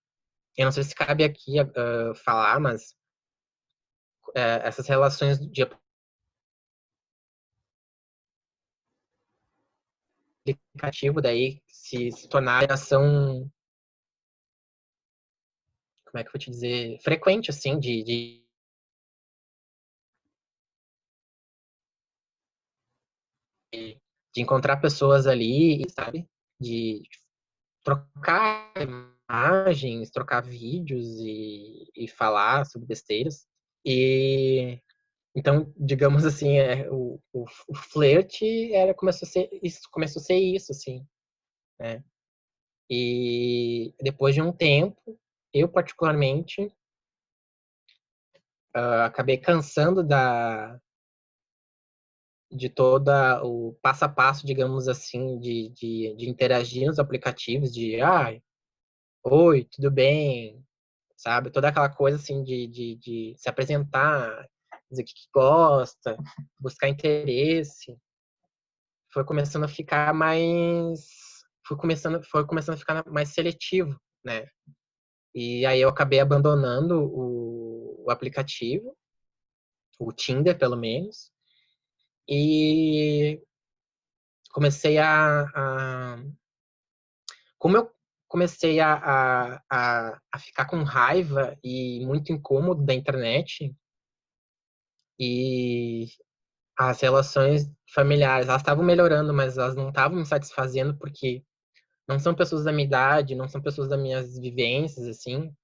eu não sei se cabe aqui falar, mas essas relações de aplicativo daí se tornar a relação, como é que eu vou te dizer, frequente, assim, de encontrar pessoas ali, sabe? De trocar imagens, trocar vídeos e falar sobre besteiras. E então, digamos assim, o flerte começou a ser isso, assim, né? E depois de um tempo, eu particularmente acabei cansando de toda o passo a passo, digamos assim, de interagir nos aplicativos, oi, tudo bem, sabe? Toda aquela coisa assim de se apresentar, dizer o que gosta, buscar interesse. Foi começando a ficar mais. Foi começando a ficar mais seletivo, né? E aí eu acabei abandonando o aplicativo, o Tinder, pelo menos, e comecei como eu comecei a ficar com raiva e muito incômodo da internet, e as relações familiares, elas estavam melhorando, mas elas não estavam me satisfazendo porque não são pessoas da minha idade, não são pessoas das minhas vivências, assim.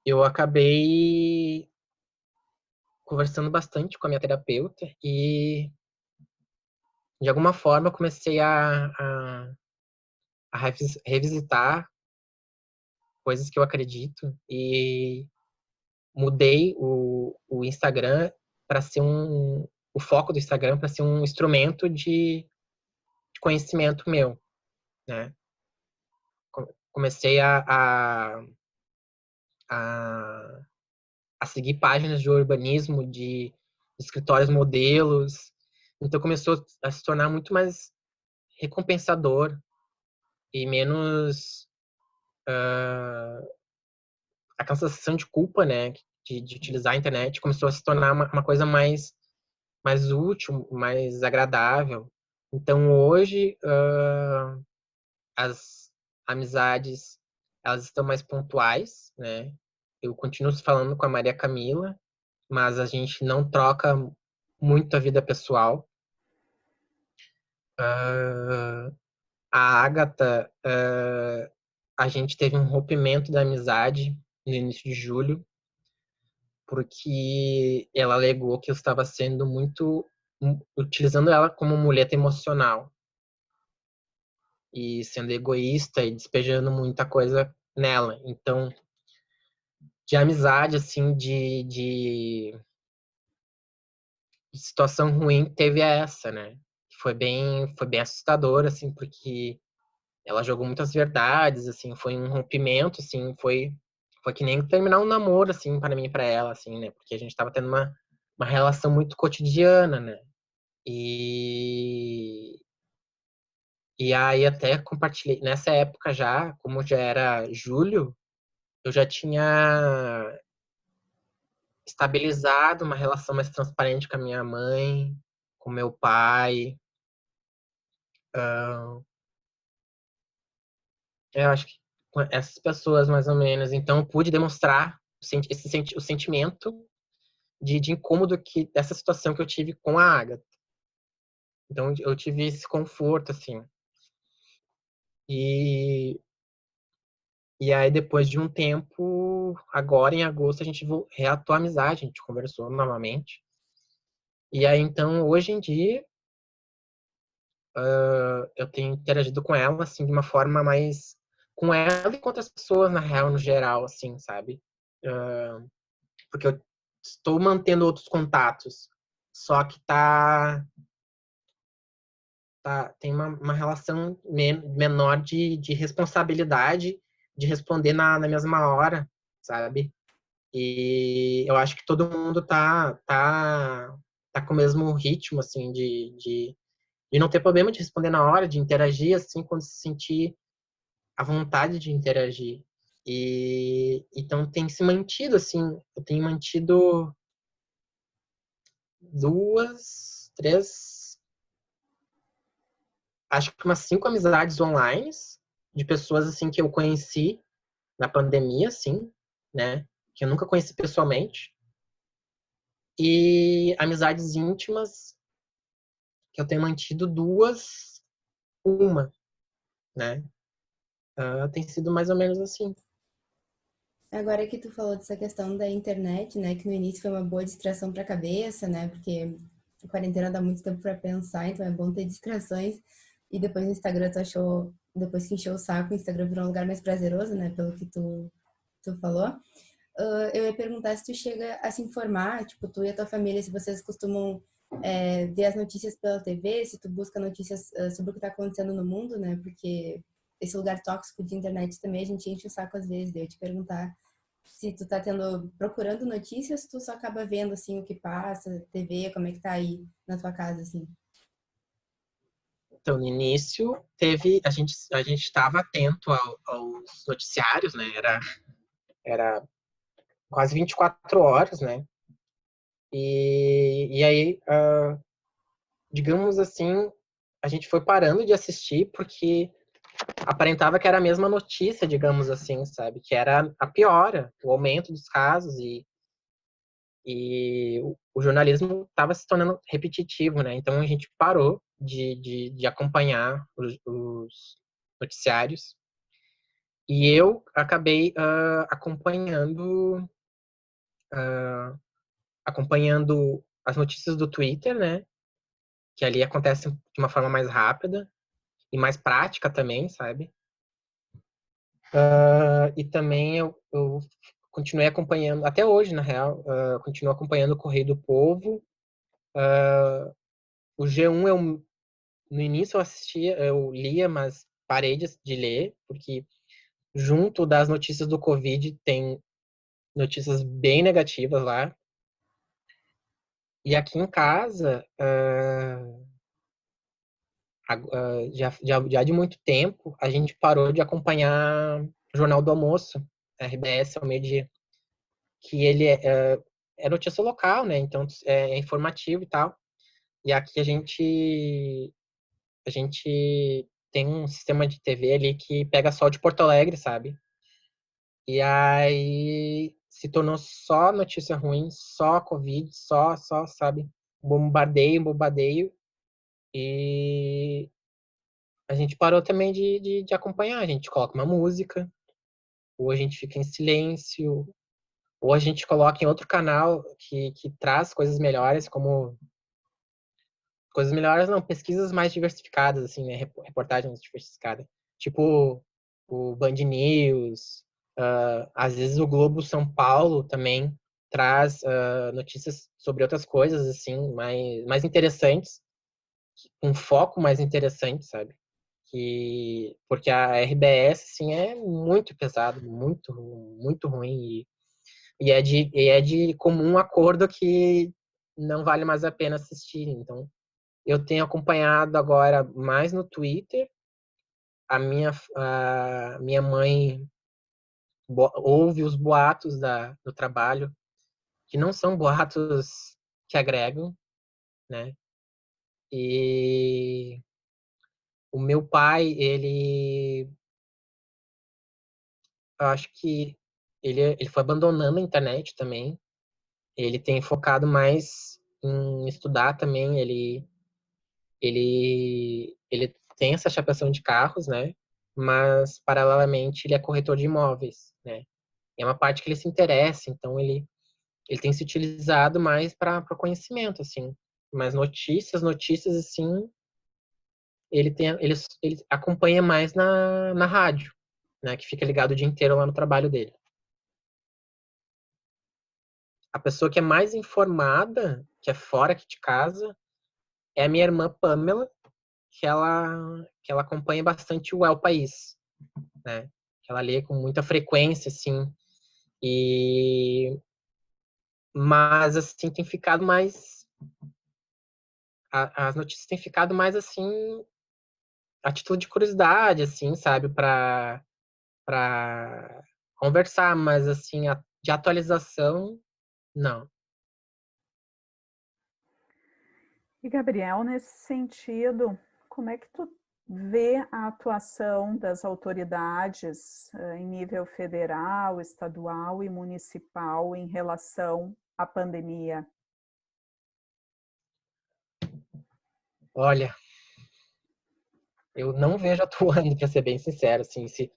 Eu acabei conversando bastante com a minha terapeuta e, de alguma forma, eu comecei a revisitar coisas que eu acredito e mudei o Instagram para ser o foco do Instagram para ser um instrumento de conhecimento meu, né? Comecei a, a seguir páginas de urbanismo, de escritórios modelos. Então começou a se tornar muito mais recompensador e menos aquela sensação de culpa, né, de utilizar a internet. Começou a se tornar uma coisa mais útil, mais agradável. Então hoje as amizades elas estão mais pontuais, né? Eu continuo falando com a Maria Camila, mas a gente não troca muito a vida pessoal. A Agatha, a gente teve um rompimento da amizade no início de julho, porque ela alegou que eu estava sendo muito utilizando ela como muleta emocional e sendo egoísta e despejando muita coisa nela. Então, de amizade, assim, de situação ruim, teve essa, né? Foi bem assustador, assim, porque ela jogou muitas verdades, assim, foi um rompimento, assim, foi que nem terminar um namoro, assim, para mim e para ela, assim, né? Porque a gente tava tendo uma relação muito cotidiana, né? E, e aí até compartilhei, nessa época já, como já era julho, eu já tinha estabilizado uma relação mais transparente com a minha mãe, com meu pai. Eu acho que com essas pessoas, mais ou menos. Então, eu pude demonstrar o sentimento de incômodo dessa situação que eu tive com a Agatha. Então, eu tive esse conforto, assim. E, e aí, depois de um tempo, agora em agosto, a gente reatou a amizade, a gente conversou novamente. E aí, então, hoje em dia, eu tenho interagido com ela, assim, de uma forma mais... Com ela e com outras pessoas, na real, no geral, assim, sabe? Porque eu estou mantendo outros contatos. Só que tem uma relação menor de responsabilidade de responder na mesma hora, sabe? E eu acho que todo mundo tá com o mesmo ritmo, assim, de não ter problema de responder na hora, de interagir, assim, quando se sentir a vontade de interagir. E então tem se mantido, assim, eu tenho mantido 2, 3, acho que umas 5 amizades online, de pessoas, assim, que eu conheci na pandemia, assim, né? Que eu nunca conheci pessoalmente. E amizades íntimas, que eu tenho mantido 2, uma, né? Tem sido mais ou menos assim. Agora que tu falou dessa questão da internet, né, que no início foi uma boa distração para a cabeça, né, porque a quarentena dá muito tempo para pensar, então é bom ter distrações. E depois o Instagram tu achou, depois que encheu o saco, o Instagram virou um lugar mais prazeroso, né, pelo que tu falou. Eu ia perguntar se tu chega a se informar, tipo, tu e a tua família, se vocês costumam ver as notícias pela TV, se tu busca notícias sobre o que está acontecendo no mundo, né? Porque esse lugar tóxico de internet também a gente enche o saco às vezes. Daí eu te perguntar se tu tá procurando notícias, tu só acaba vendo, assim, o que passa, TV, como é que tá aí na tua casa, assim. Então, no início, a gente estava atento aos noticiários, né? Era quase 24 horas, né? E aí, digamos assim, a gente foi parando de assistir porque aparentava que era a mesma notícia, digamos assim, sabe? Que era a piora, o aumento dos casos e o jornalismo estava se tornando repetitivo, né? Então a gente parou de acompanhar os noticiários e eu acabei acompanhando as notícias do Twitter, né? Que ali acontecem de uma forma mais rápida e mais prática também, sabe? E também eu continuei acompanhando, até hoje, na real, continuo acompanhando o Correio do Povo. O G1, no início eu assistia, eu lia, mas parei de ler, porque junto das notícias do Covid tem notícias bem negativas lá. E aqui em casa, já de muito tempo, a gente parou de acompanhar o Jornal do Almoço, RBS ao meio-dia, que ele é notícia local, né? Então é informativo e tal. E aqui a gente tem um sistema de TV ali que pega só de Porto Alegre, sabe? E aí se tornou só notícia ruim, só Covid, só, sabe? Bombardeio, bombardeio. E a gente parou também de acompanhar. A gente coloca uma música, ou a gente fica em silêncio, ou a gente coloca em outro canal que traz coisas melhores, como coisas melhores não, pesquisas mais diversificadas, assim, né? Reportagens diversificadas. Tipo o Band News, às vezes o Globo São Paulo também traz notícias sobre outras coisas, assim, mais interessantes, um foco mais interessante, sabe? Porque a RBS, assim, é muito pesado, muito ruim, e é de comum acordo que não vale mais a pena assistir. Então, eu tenho acompanhado agora mais no Twitter. A minha mãe ouve os boatos do trabalho, que não são boatos que agregam, né? E o meu pai, ele, eu acho que ele foi abandonando a internet também. Ele tem focado mais em estudar também. Ele tem essa chapeação de carros, né? Mas, paralelamente, ele é corretor de imóveis, né? É uma parte que ele se interessa, então ele tem se utilizado mais para conhecimento, assim. Mas notícias, assim, ele acompanha mais na rádio, né? Que fica ligado o dia inteiro lá no trabalho dele. A pessoa que é mais informada, que é fora aqui de casa, é a minha irmã Pamela, que ela acompanha bastante o El País, né? Que ela lê com muita frequência, assim. Mas, assim, tem ficado mais... As notícias têm ficado mais, assim, a título de curiosidade, assim, sabe? Para conversar, mas, assim, de atualização, não. E, Gabriel, nesse sentido, como é que tu vê a atuação das autoridades em nível federal, estadual e municipal em relação à pandemia? Olha, eu não vejo atuando, para ser bem sincero, assim, se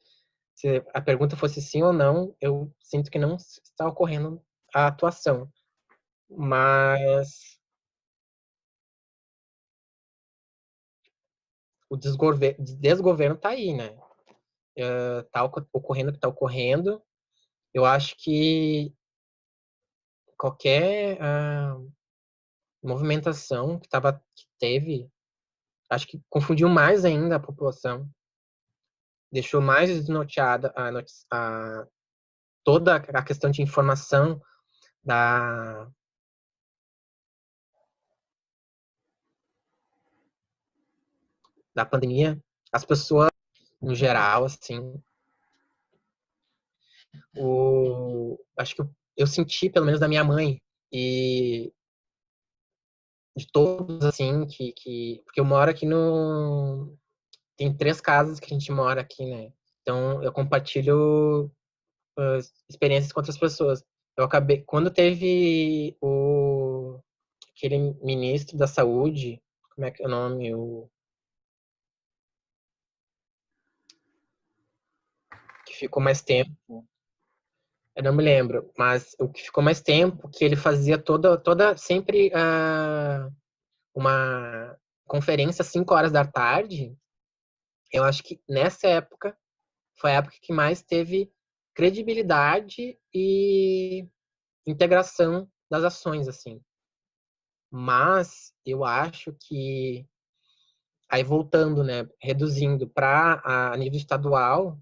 a pergunta fosse sim ou não, eu sinto que não está ocorrendo a atuação. Mas o desgoverno está aí, né? Tá ocorrendo o que está ocorrendo. Eu acho que qualquer movimentação que teve, acho que confundiu mais ainda a população, deixou mais desnorteada toda a questão de informação da, da pandemia. As pessoas, no geral, assim, acho que eu senti, pelo menos da minha mãe, e de todos, assim, porque eu moro aqui no... Tem 3 casas que a gente mora aqui, né? Então, eu compartilho experiências com outras pessoas. Eu acabei... Quando teve aquele ministro da saúde, como é que é o nome? Que ficou mais tempo. Eu não me lembro, mas o que ficou mais tempo, que ele fazia sempre uma conferência às 5 horas da tarde. Eu acho que nessa época foi a época que mais teve credibilidade e integração das ações, assim. Mas eu acho que aí voltando, né, reduzindo para a nível estadual,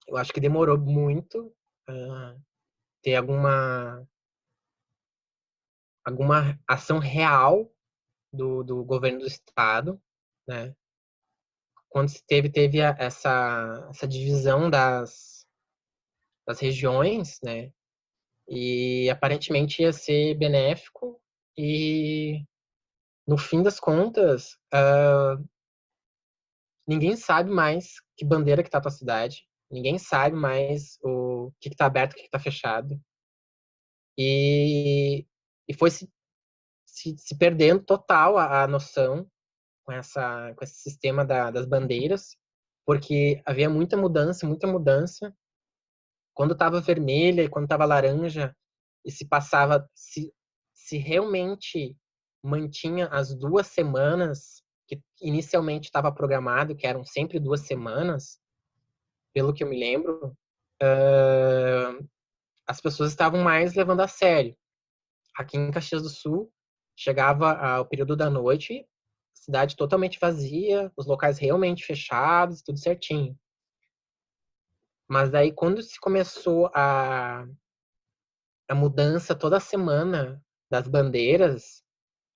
eu acho que demorou muito ter alguma ação real do governo do estado, né? Quando se teve essa divisão das regiões, né? E aparentemente ia ser benéfico e no fim das contas, ninguém sabe mais que bandeira que tá a tua cidade, ninguém sabe mais o que tá aberto, o que tá fechado. E foi se perdendo total a noção com esse sistema das bandeiras, porque havia muita mudança, muita mudança. Quando estava vermelha e quando estava laranja, e se realmente mantinha as 2 semanas que inicialmente estava programado, que eram sempre 2 semanas, pelo que eu me lembro, as pessoas estavam mais levando a sério. Aqui em Caxias do Sul, chegava ao período da noite, cidade totalmente vazia, os locais realmente fechados, tudo certinho. Mas daí, quando se começou a mudança toda semana das bandeiras,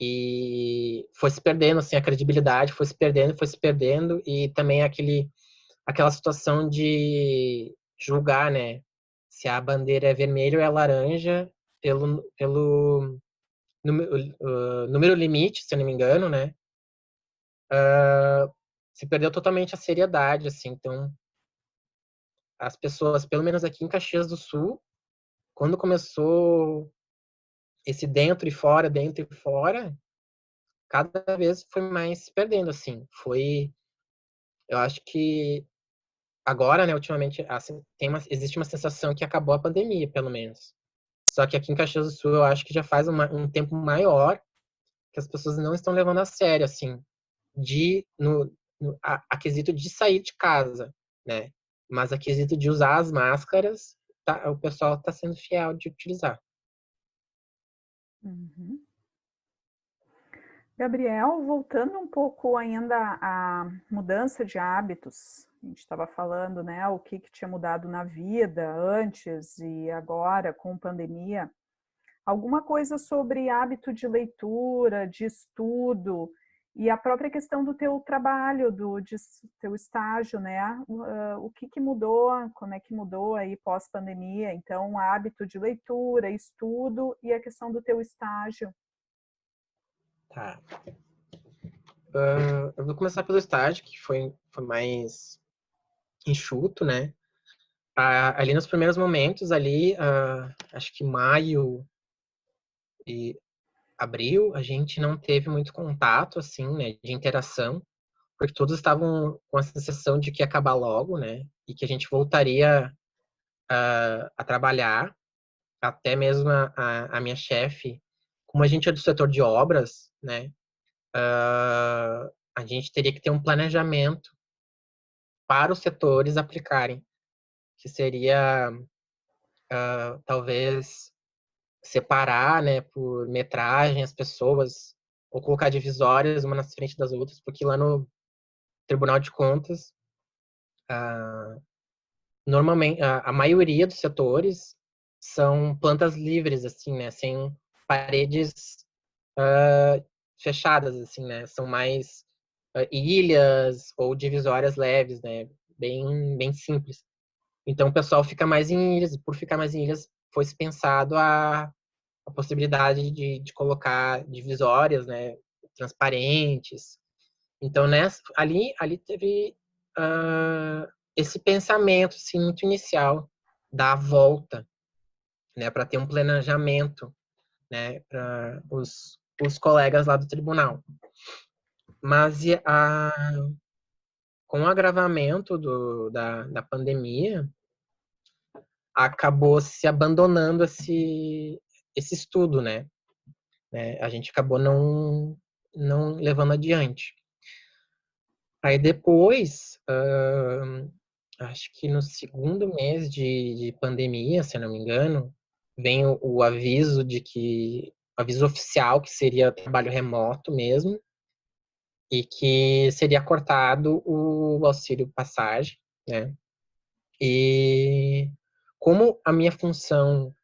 e foi se perdendo, assim, a credibilidade foi se perdendo, e também aquela situação de julgar, né, se a bandeira é vermelha ou é laranja pelo número limite, se eu não me engano, né, se perdeu totalmente a seriedade, assim, então as pessoas, pelo menos aqui em Caxias do Sul, quando começou esse dentro e fora, cada vez foi mais se perdendo, assim. Eu acho que agora, né, ultimamente, assim, existe uma sensação que acabou a pandemia, pelo menos. Só que aqui em Caxias do Sul, eu acho que já faz um tempo maior que as pessoas não estão levando a sério, assim, a quesito de sair de casa, né? Mas a quesito de usar as máscaras, o pessoal está sendo fiel de utilizar. Uhum. Gabriel, voltando um pouco ainda à mudança de hábitos, a gente estava falando, né, o que tinha mudado na vida antes e agora com pandemia. Alguma coisa sobre hábito de leitura, de estudo e a própria questão do teu trabalho, teu estágio, né? O que mudou, como é que mudou aí pós-pandemia? Então, hábito de leitura, estudo e a questão do teu estágio. Tá. Eu vou começar pelo estágio, que foi mais enxuto, né? Ali nos primeiros momentos, acho que maio e abril, a gente não teve muito contato, assim, né, de interação, porque todos estavam com a sensação de que ia acabar logo, né, e que a gente voltaria a trabalhar, até mesmo a minha chefe, como a gente é do setor de obras, né, a gente teria que ter um planejamento para os setores aplicarem, que seria talvez separar, né, por metragem as pessoas, ou colocar divisórias uma na frente das outras, porque lá no Tribunal de Contas, normalmente, a maioria dos setores são plantas livres, assim, né, sem paredes fechadas, assim, né, são mais ilhas ou divisórias leves, né, bem simples. Então, o pessoal fica mais em ilhas, e por ficar mais em ilhas, foi-se pensado a possibilidade de colocar divisórias, né, transparentes. Então, ali teve esse pensamento assim, muito inicial da volta, né, para ter um planejamento, né, para os colegas lá do tribunal. Mas com o agravamento da pandemia, acabou se abandonando esse estudo, né? A gente acabou não levando adiante. Aí depois, acho que no segundo mês de pandemia, se eu não me engano, vem o aviso aviso oficial que seria trabalho remoto mesmo, e que seria cortado o auxílio passagem, né? E como a minha função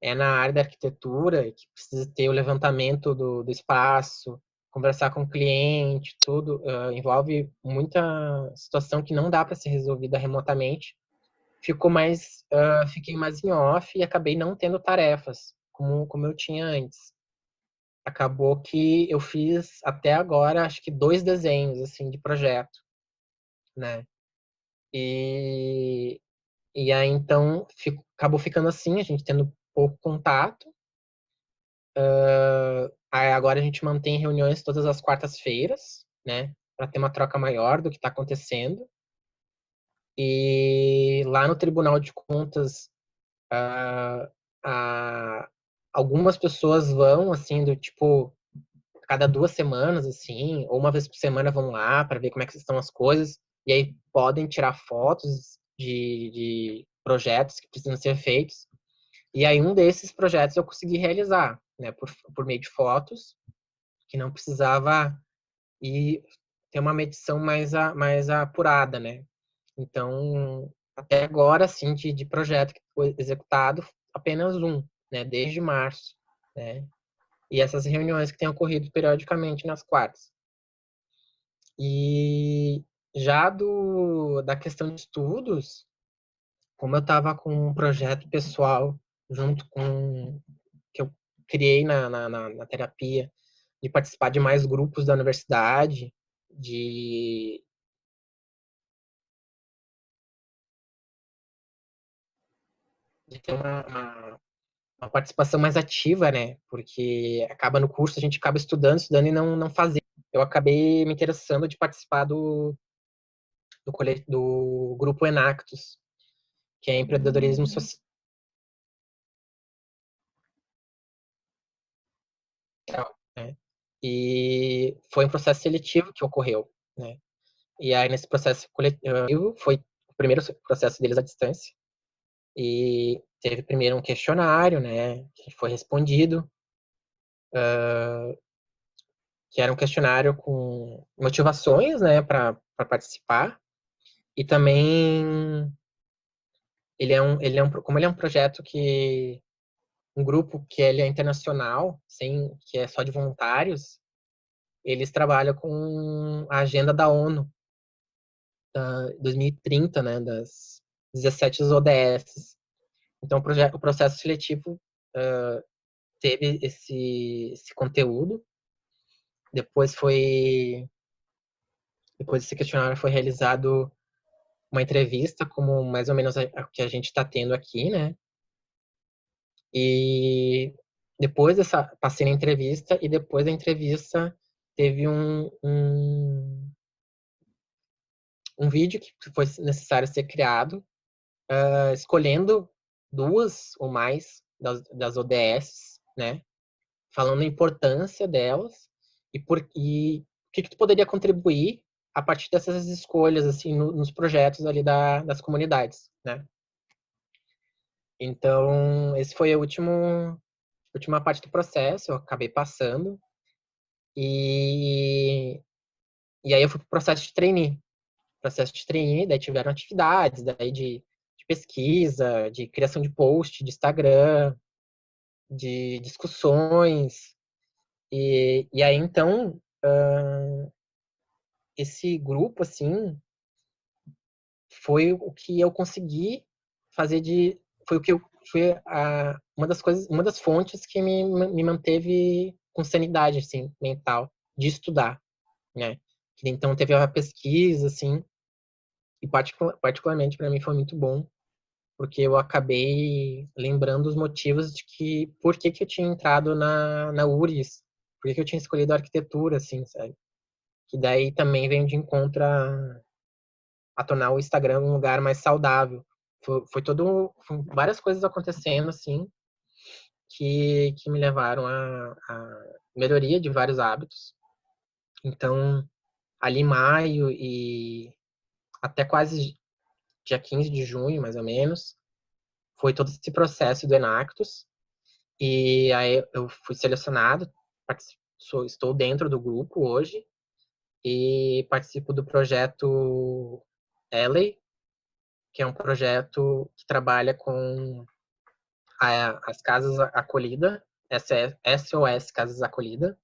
é na área da arquitetura, que precisa ter o levantamento do espaço, conversar com o cliente, tudo, envolve muita situação que não dá para ser resolvida remotamente. Fiquei mais em off e acabei não tendo tarefas como eu tinha antes. Acabou que eu fiz até agora, acho que 2 desenhos assim de projeto, né? E, e aí então acabou ficando assim, a gente tendo pouco contato. Aí agora a gente mantém reuniões todas as quartas-feiras, né? Para ter uma troca maior do que está acontecendo. E lá no Tribunal de Contas, ah, ah, algumas pessoas vão, assim, do tipo, cada 2 semanas, assim, ou uma vez por semana vão lá para ver como é que estão as coisas. E aí podem tirar fotos de projetos que precisam ser feitos. E aí um desses projetos eu consegui realizar, né? Por meio de fotos, que não precisava ir ter uma medição mais apurada, né? Então, até agora, assim, de projeto que foi executado, apenas um, né? Desde março, né? E essas reuniões que têm ocorrido periodicamente nas quartas. E já da questão de estudos, como eu estava com um projeto pessoal junto com que eu criei na terapia, de participar de mais grupos da universidade, de de ter uma participação mais ativa, né? Porque acaba no curso, a gente acaba estudando e não fazer. Eu acabei me interessando de participar do grupo Enactus, que é empreendedorismo social, né? E foi um processo seletivo que ocorreu, né? E aí, nesse processo coletivo, foi o primeiro processo deles à distância. E teve primeiro um questionário, né? Que foi respondido, que era um questionário com motivações, né? Para participar. E também, como ele é um projeto um grupo que ele é internacional, que é só de voluntários, eles trabalham com a agenda da ONU, 2030, né, das 17 ODS. Então, o processo seletivo teve esse conteúdo. Depois desse questionário foi realizado uma entrevista, como mais ou menos a que a gente está tendo aqui, né? E passei na entrevista, e depois da entrevista teve um vídeo que foi necessário ser criado, escolhendo duas ou mais das ODS, né? Falando a importância delas e o que tu poderia contribuir a partir dessas escolhas, assim, nos projetos ali das comunidades, né? Então, esse foi a última parte do processo, eu acabei passando. E, e aí eu fui pro processo de trainee. Daí tiveram atividades, daí de pesquisa, de criação de post, de Instagram, de discussões. E aí, então, esse grupo, assim, foi o que eu consegui fazer foi o que eu, foi uma das fontes que me manteve com sanidade, assim, mental, de estudar, né? Então, teve a pesquisa, assim, e particularmente para mim foi muito bom, porque eu acabei lembrando os motivos por que eu tinha entrado na URGS, por que eu tinha escolhido a arquitetura, assim, sabe? Que daí também vem de encontro a tornar o Instagram um lugar mais saudável. Foi várias coisas acontecendo, assim, que me levaram a melhoria de vários hábitos. Então, ali em maio e até quase dia 15 de junho, mais ou menos, foi todo esse processo do Enactus. E aí eu fui selecionado, estou dentro do grupo hoje e participo do projeto Ellie, que é um projeto que trabalha com as casas acolhida, SOS Casas Acolhida,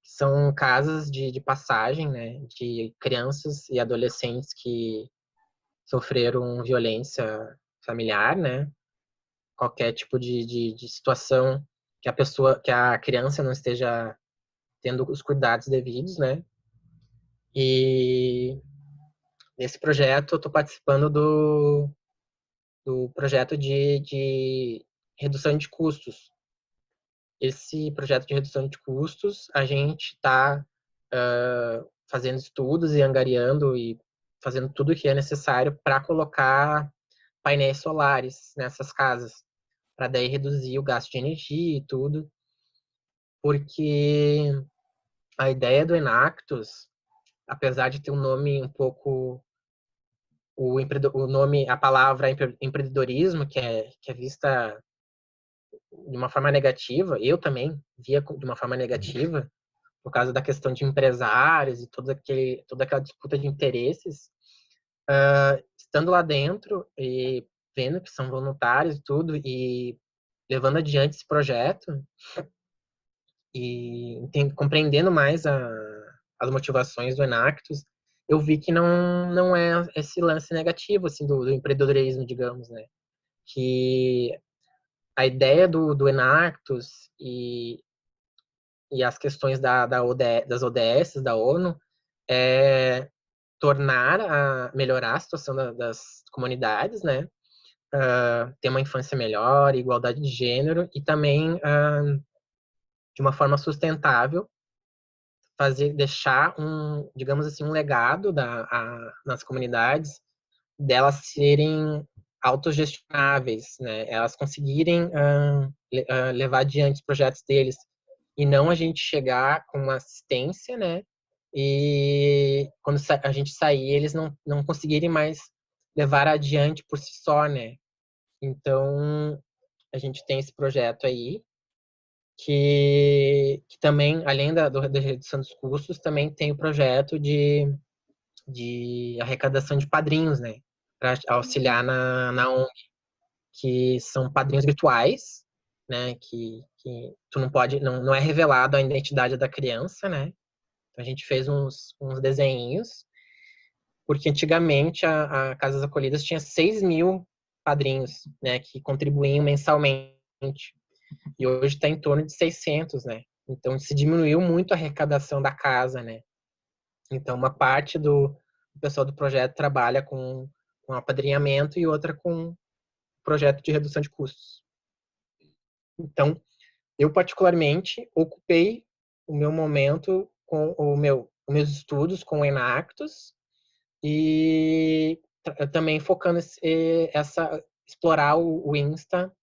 que são casas de passagem, né, de crianças e adolescentes que sofreram violência familiar, né, qualquer tipo de situação que a criança não esteja tendo os cuidados devidos, né? E nesse projeto eu estou participando do projeto de redução de custos. Esse projeto de redução de custos, a gente está fazendo estudos e angariando e fazendo tudo o que é necessário para colocar painéis solares nessas casas, para daí reduzir o gasto de energia e tudo, porque a ideia do Enactus, apesar de ter um nome um pouco o nome, a palavra empreendedorismo, que é vista de uma forma negativa, eu também via de uma forma negativa, por causa da questão de empresários e toda aquela disputa de interesses, estando lá dentro e vendo que são voluntários e tudo, e levando adiante esse projeto, e compreendendo mais as motivações do Enactus, eu vi que não é esse lance negativo, assim, do empreendedorismo, digamos, né? Que a ideia do Enactus e as questões das ODS, da ONU, é melhorar a situação das comunidades, né? ter uma infância melhor, igualdade de gênero e também de uma forma sustentável deixar digamos assim, um legado nas comunidades delas serem autogestionáveis, né? Elas conseguirem levar adiante os projetos deles e não a gente chegar com uma assistência, né? E quando a gente sair, eles não conseguirem mais levar adiante por si só, né? Então, a gente tem esse projeto aí, que também, além da redução dos custos, também tem o projeto de arrecadação de padrinhos, né? Para auxiliar na ONG, que são padrinhos virtuais, né? Que tu não pode, não é revelado a identidade da criança, né? Então a gente fez uns desenhinhos, porque antigamente a Casas Acolhidas tinha 6.000 padrinhos, né? Que contribuíam mensalmente. E hoje está em torno de 600, né? Então se diminuiu muito a arrecadação da casa, né? Então uma parte do pessoal do projeto trabalha com apadrinhamento e outra com projeto de redução de custos. Então, eu particularmente ocupei o meu momento com os meus estudos com o Enactus e também focando explorar o Insta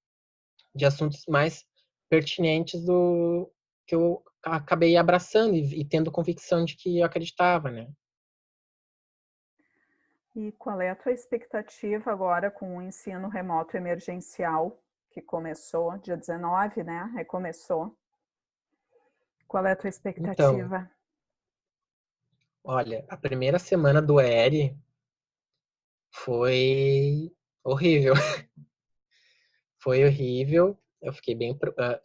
de assuntos mais pertinentes do que eu acabei abraçando e tendo convicção de que eu acreditava, né? E qual é a tua expectativa agora com o ensino remoto emergencial, que começou dia 19, né? Recomeçou. Qual é a tua Então, expectativa? olha, a primeira semana do ERE foi horrível. Foi horrível. Eu fiquei bem.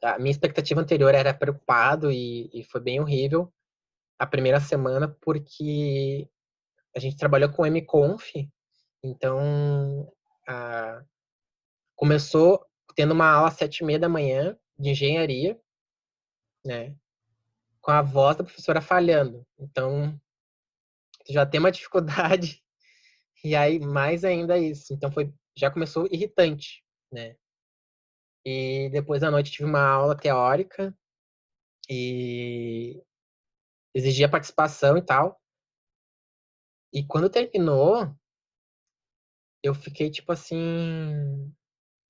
A minha expectativa anterior era preocupado e foi bem horrível a primeira semana, porque a gente trabalhou com MConf, então a, começou tendo uma aula às 7h30 da manhã de engenharia, né? Com a voz da professora falhando. Então já tem uma dificuldade, e aí mais ainda isso. Então já começou irritante, né? E depois à noite tive uma aula teórica e exigia participação e tal. E quando terminou, eu fiquei tipo assim,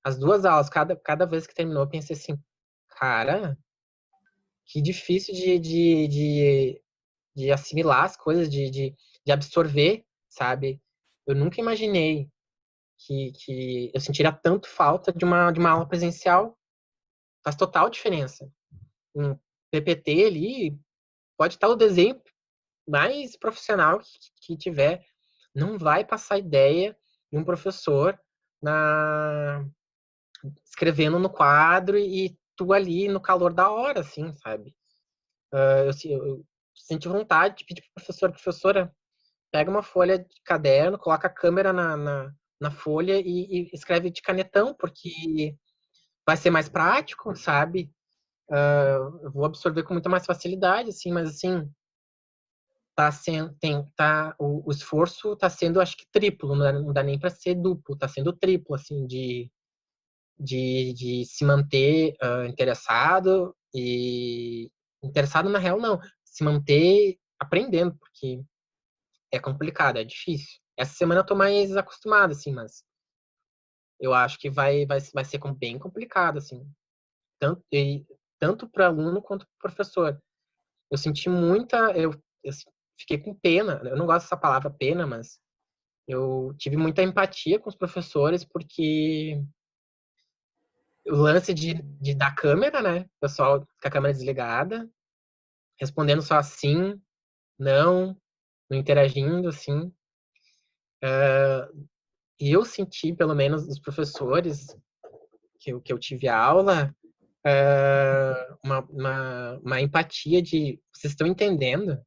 as duas aulas, cada vez que terminou, eu pensei assim, cara, que difícil de assimilar as coisas, de absorver, sabe? Eu nunca imaginei que eu sentiria tanto falta de uma aula presencial. Faz total diferença. Um PPT ali, pode estar o desenho mais profissional que tiver, não vai passar ideia de um professor escrevendo no quadro e tu ali no calor da hora, assim, sabe? Eu senti vontade de pedir para professora, pega uma folha de caderno, coloca a câmera na folha e escreve de canetão, porque vai ser mais prático, sabe? Eu vou absorver com muita mais facilidade, assim, mas assim, o esforço tá sendo, acho que triplo, não dá nem para ser duplo, tá sendo triplo, assim, de se manter interessado e interessado na real não, se manter aprendendo, porque é complicado, é difícil. Essa semana eu tô mais acostumado, assim, mas eu acho que vai ser bem complicado, assim, tanto para aluno quanto para professor. Eu senti eu fiquei com pena, eu não gosto dessa palavra pena, mas eu tive muita empatia com os professores, porque o lance da câmera, né? O pessoal com a câmera desligada, respondendo só sim, não interagindo, assim. E eu senti, pelo menos, dos professores que eu tive aula, uma empatia de vocês estão entendendo,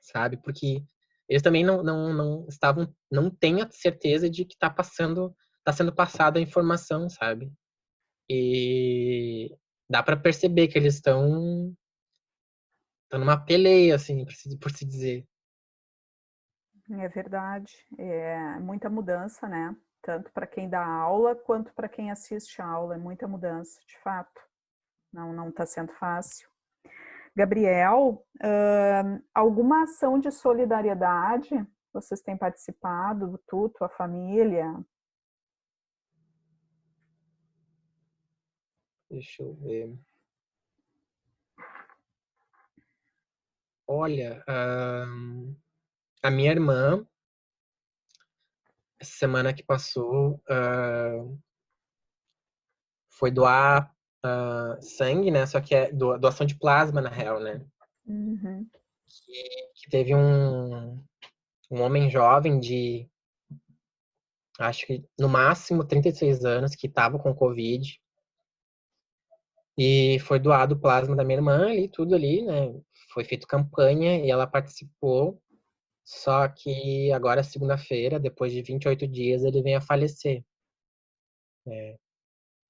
sabe? Porque eles também não têm a certeza de que tá sendo passada a informação, sabe? E dá para perceber que eles estão numa peleia, assim, por se dizer. É verdade, é muita mudança, né? tanto para quem dá aula quanto para quem assiste a aula. É muita mudança, de fato. Não está sendo fácil. Gabriel, alguma ação de solidariedade vocês têm participado, tu, tua família? Deixa eu ver. Olha, a minha irmã, essa semana que passou, foi doar sangue, né? Só que é doação de plasma, na real, né? Uhum. Que teve um homem jovem de, acho que no máximo 36 anos, que estava com Covid. E foi doado o plasma da minha irmã ali, tudo ali, né? Foi feita campanha e ela participou. Só que agora, segunda-feira, depois de 28 dias, ele vem a falecer.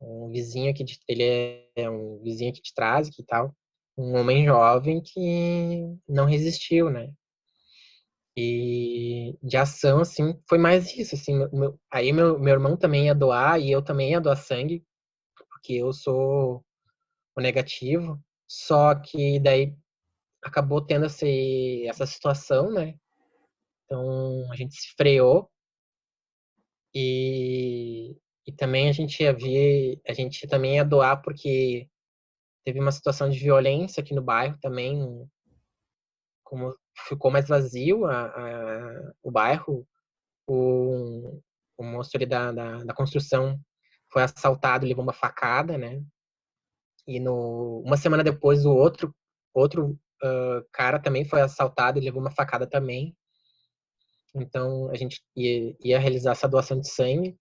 Um vizinho aqui ele é um vizinho aqui de trás e tal. Um homem jovem que não resistiu, né? E de ação, assim, foi mais isso, assim. Aí meu irmão também ia doar e eu também ia doar sangue, porque eu sou o negativo. Só que daí acabou tendo essa situação, né? Então a gente se freou e, e também a gente também ia doar porque teve uma situação de violência aqui no bairro também, como ficou mais vazio o bairro, o moço ali da construção foi assaltado e levou uma facada, né? E uma semana depois o outro cara também foi assaltado e levou uma facada também. Então a gente ia realizar essa doação de sangue.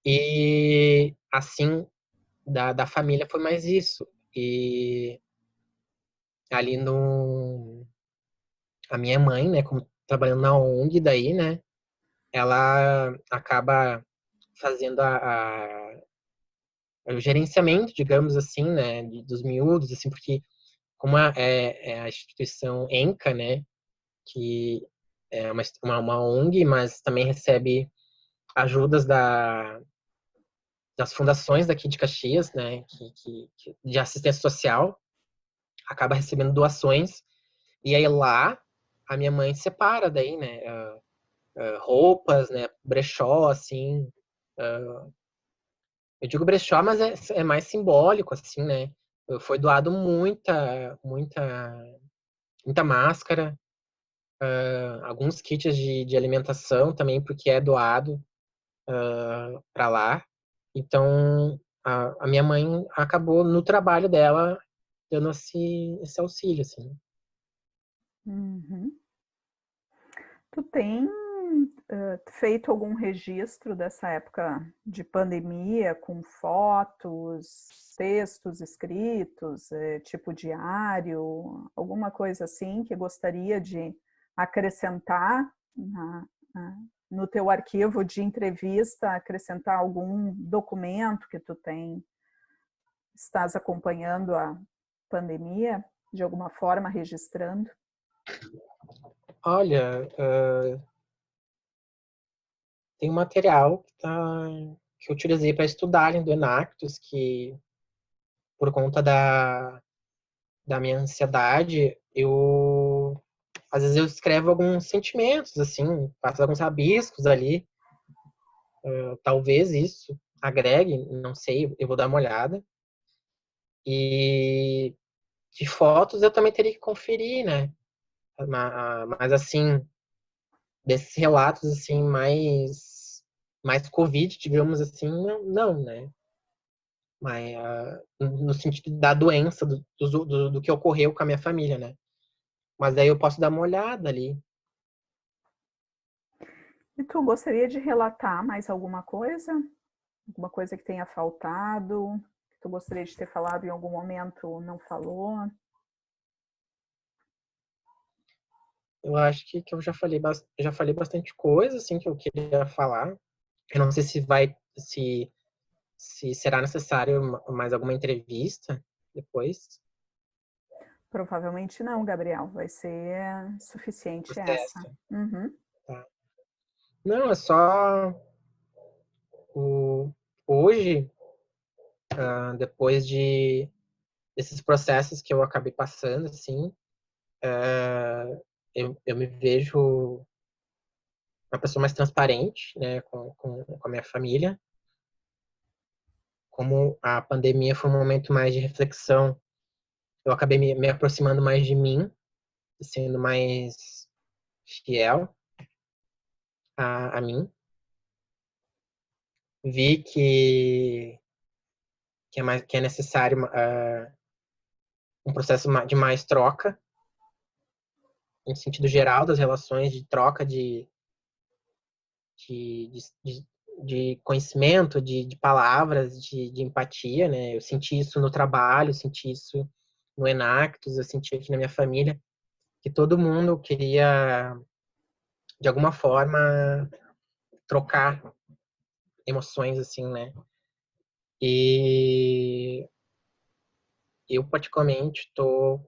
E assim, da família foi mais isso. E ali no. A minha mãe, né, como trabalhando na ONG daí, né, ela acaba fazendo o gerenciamento, digamos assim, né, dos miúdos, assim, porque como é a instituição ENCA, né, que é uma ONG, mas também recebe ajudas das fundações daqui de Caxias, né, de assistência social, acaba recebendo doações, e aí lá a minha mãe separa daí, né, roupas, né, brechó, assim, eu digo brechó, mas é mais simbólico, assim, né, foi doado muita máscara, alguns kits de alimentação também, porque é doado para lá. Então, a minha mãe acabou no trabalho dela dando esse auxílio, assim. Uhum. Tu tem feito algum registro dessa época de pandemia com fotos, textos escritos, tipo diário, alguma coisa assim que gostaria de acrescentar no teu arquivo de entrevista, acrescentar algum documento que tu estás acompanhando a pandemia, de alguma forma registrando? Olha, tem um material que eu utilizei para estudar do Enactus, que por conta da minha ansiedade, às vezes eu escrevo alguns sentimentos, assim, faço alguns rabiscos ali. Talvez isso agregue, não sei, eu vou dar uma olhada. E de fotos eu também teria que conferir, né? Mas assim, desses relatos assim mais Covid, digamos assim, não, né? Mas no sentido da doença, do que ocorreu com a minha família, né? Mas daí eu posso dar uma olhada ali. E tu gostaria de relatar mais alguma coisa? Alguma coisa que tenha faltado? Que tu gostaria de ter falado em algum momento, não falou? Eu acho que eu já falei bastante coisa assim que eu queria falar. Eu não sei se será necessário mais alguma entrevista depois. Provavelmente não, Gabriel. Vai ser suficiente essa. Processo. Uhum. Tá. Não, é só hoje, depois desses processos que eu acabei passando, assim, eu me vejo uma pessoa mais transparente, né, com a minha família. Como a pandemia foi um momento mais de reflexão, eu acabei me aproximando mais de mim, sendo mais fiel a mim. Vi que é necessário um processo de mais troca, em sentido geral das relações, de troca de, de, de conhecimento, de palavras, de empatia, né? Eu senti isso no trabalho, eu senti isso no Enactus, eu senti aqui na minha família, que todo mundo queria, de alguma forma, trocar emoções, assim, né? E eu, particularmente, tô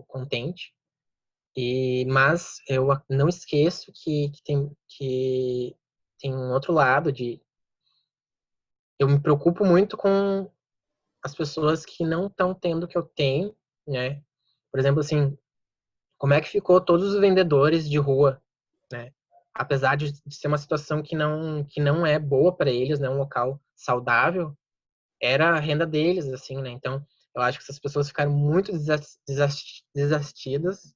contente. Mas eu não esqueço que tem um outro lado de... Eu me preocupo muito com as pessoas que não estão tendo o que eu tenho, né? Por exemplo, assim, como é que ficou todos os vendedores de rua, né? Apesar de ser uma situação que não é boa para eles, né? Um local saudável, era a renda deles, assim, né? Então, eu acho que essas pessoas ficaram muito desassistidas.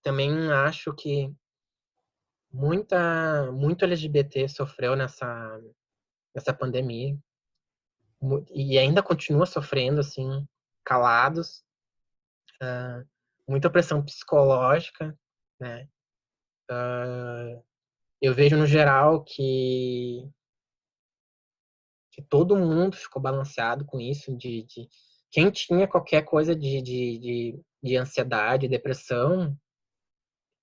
Também acho que muito LGBT sofreu nessa pandemia e ainda continua sofrendo, assim, calados. Muita pressão psicológica, né? Eu vejo no geral que todo mundo ficou balanceado com isso, quem tinha qualquer coisa de ansiedade, depressão,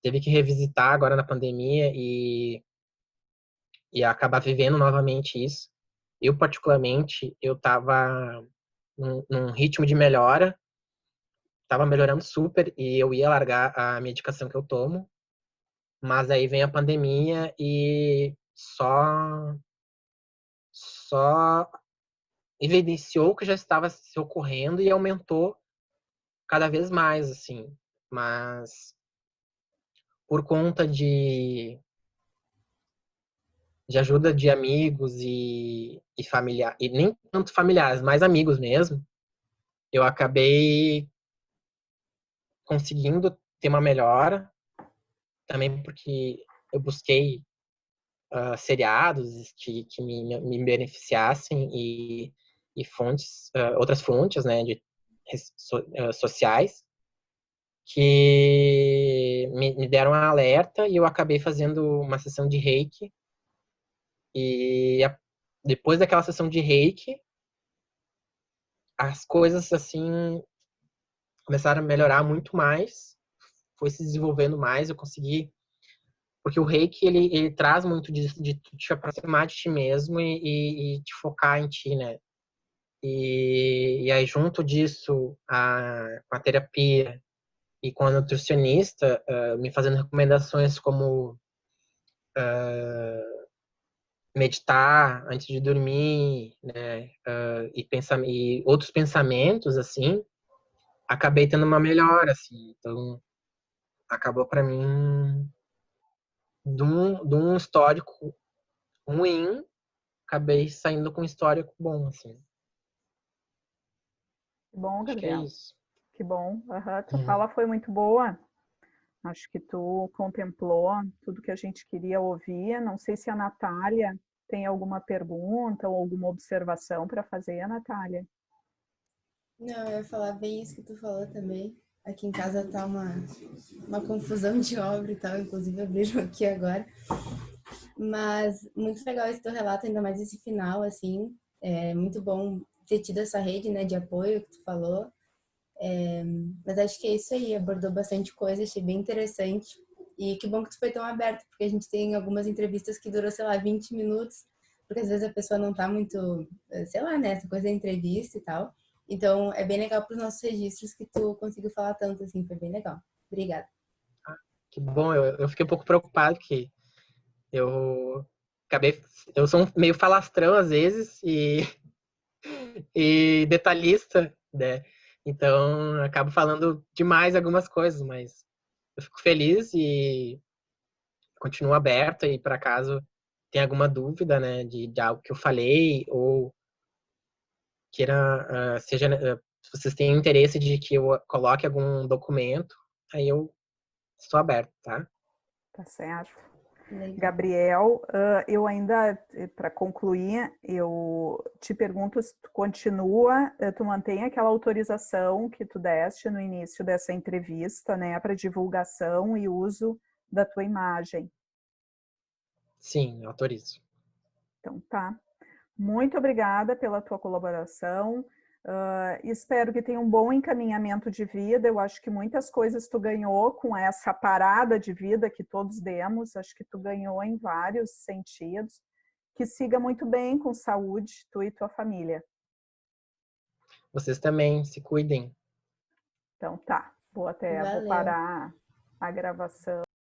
teve que revisitar agora na pandemia e acabar vivendo novamente isso. Eu, particularmente, eu tava num ritmo de melhora, tava melhorando super e eu ia largar a medicação que eu tomo, mas aí vem a pandemia e só evidenciou o que já estava se ocorrendo e aumentou cada vez mais, assim. Mas por conta de ajuda de amigos e familiares, e nem tanto familiares, mas amigos mesmo, eu acabei conseguindo ter uma melhora, também porque eu busquei seriados que me beneficiassem e fontes, outras fontes, né, sociais, que me deram um alerta e eu acabei fazendo uma sessão de reiki. E depois daquela sessão de reiki, as coisas, assim, começaram a melhorar muito mais, foi se desenvolvendo mais, eu consegui... Porque o reiki, ele traz muito de te aproximar de ti mesmo e te focar em ti, né? E aí, junto disso, com a terapia e com a nutricionista, me fazendo recomendações como meditar antes de dormir, né? E outros pensamentos, assim, acabei tendo uma melhora, assim. Então, acabou para mim de um histórico ruim, acabei saindo com um histórico bom, assim. Que bom, Acho que é Gabriel. isso. Que bom. Tua Uhum. fala foi muito boa. Acho que tu contemplou tudo que a gente queria ouvir. Não sei se a Natália tem alguma pergunta ou alguma observação para fazer, Natália. Não, eu ia falar bem isso que tu falou também. Aqui em casa tá uma confusão de obra e tal, inclusive abriram aqui agora. Mas muito legal esse teu relato, ainda mais esse final, assim. É muito bom ter tido essa rede, né, de apoio que tu falou. Mas acho que é isso aí, abordou bastante coisa, achei bem interessante. E que bom que tu foi tão aberto, porque a gente tem algumas entrevistas que duram, sei lá, 20 minutos, porque às vezes a pessoa não tá muito, sei lá, né, essa coisa da entrevista e tal. Então, é bem legal para os nossos registros que tu conseguiu falar tanto, assim, foi bem legal. Obrigada. Que bom, eu fiquei um pouco preocupado que Eu eu sou meio falastrão às vezes e detalhista, né? Então, eu acabo falando demais algumas coisas, mas eu fico feliz e continuo aberta e por acaso tem alguma dúvida, né, de algo que eu falei ou queira, se vocês têm interesse de que eu coloque algum documento, aí eu estou aberto, tá? Tá certo. Legal. Gabriel, eu ainda, para concluir, eu te pergunto se tu continua, tu mantém aquela autorização que tu deste no início dessa entrevista, né, para divulgação e uso da tua imagem. Sim, eu autorizo. Então, tá. Muito obrigada pela tua colaboração. Espero que tenha um bom encaminhamento de vida. Eu acho que muitas coisas tu ganhou com essa parada de vida que todos demos. Acho que tu ganhou em vários sentidos. Que siga muito bem com saúde, tu e tua família. Vocês também se cuidem. Então tá. Vou Valeu. parar a gravação.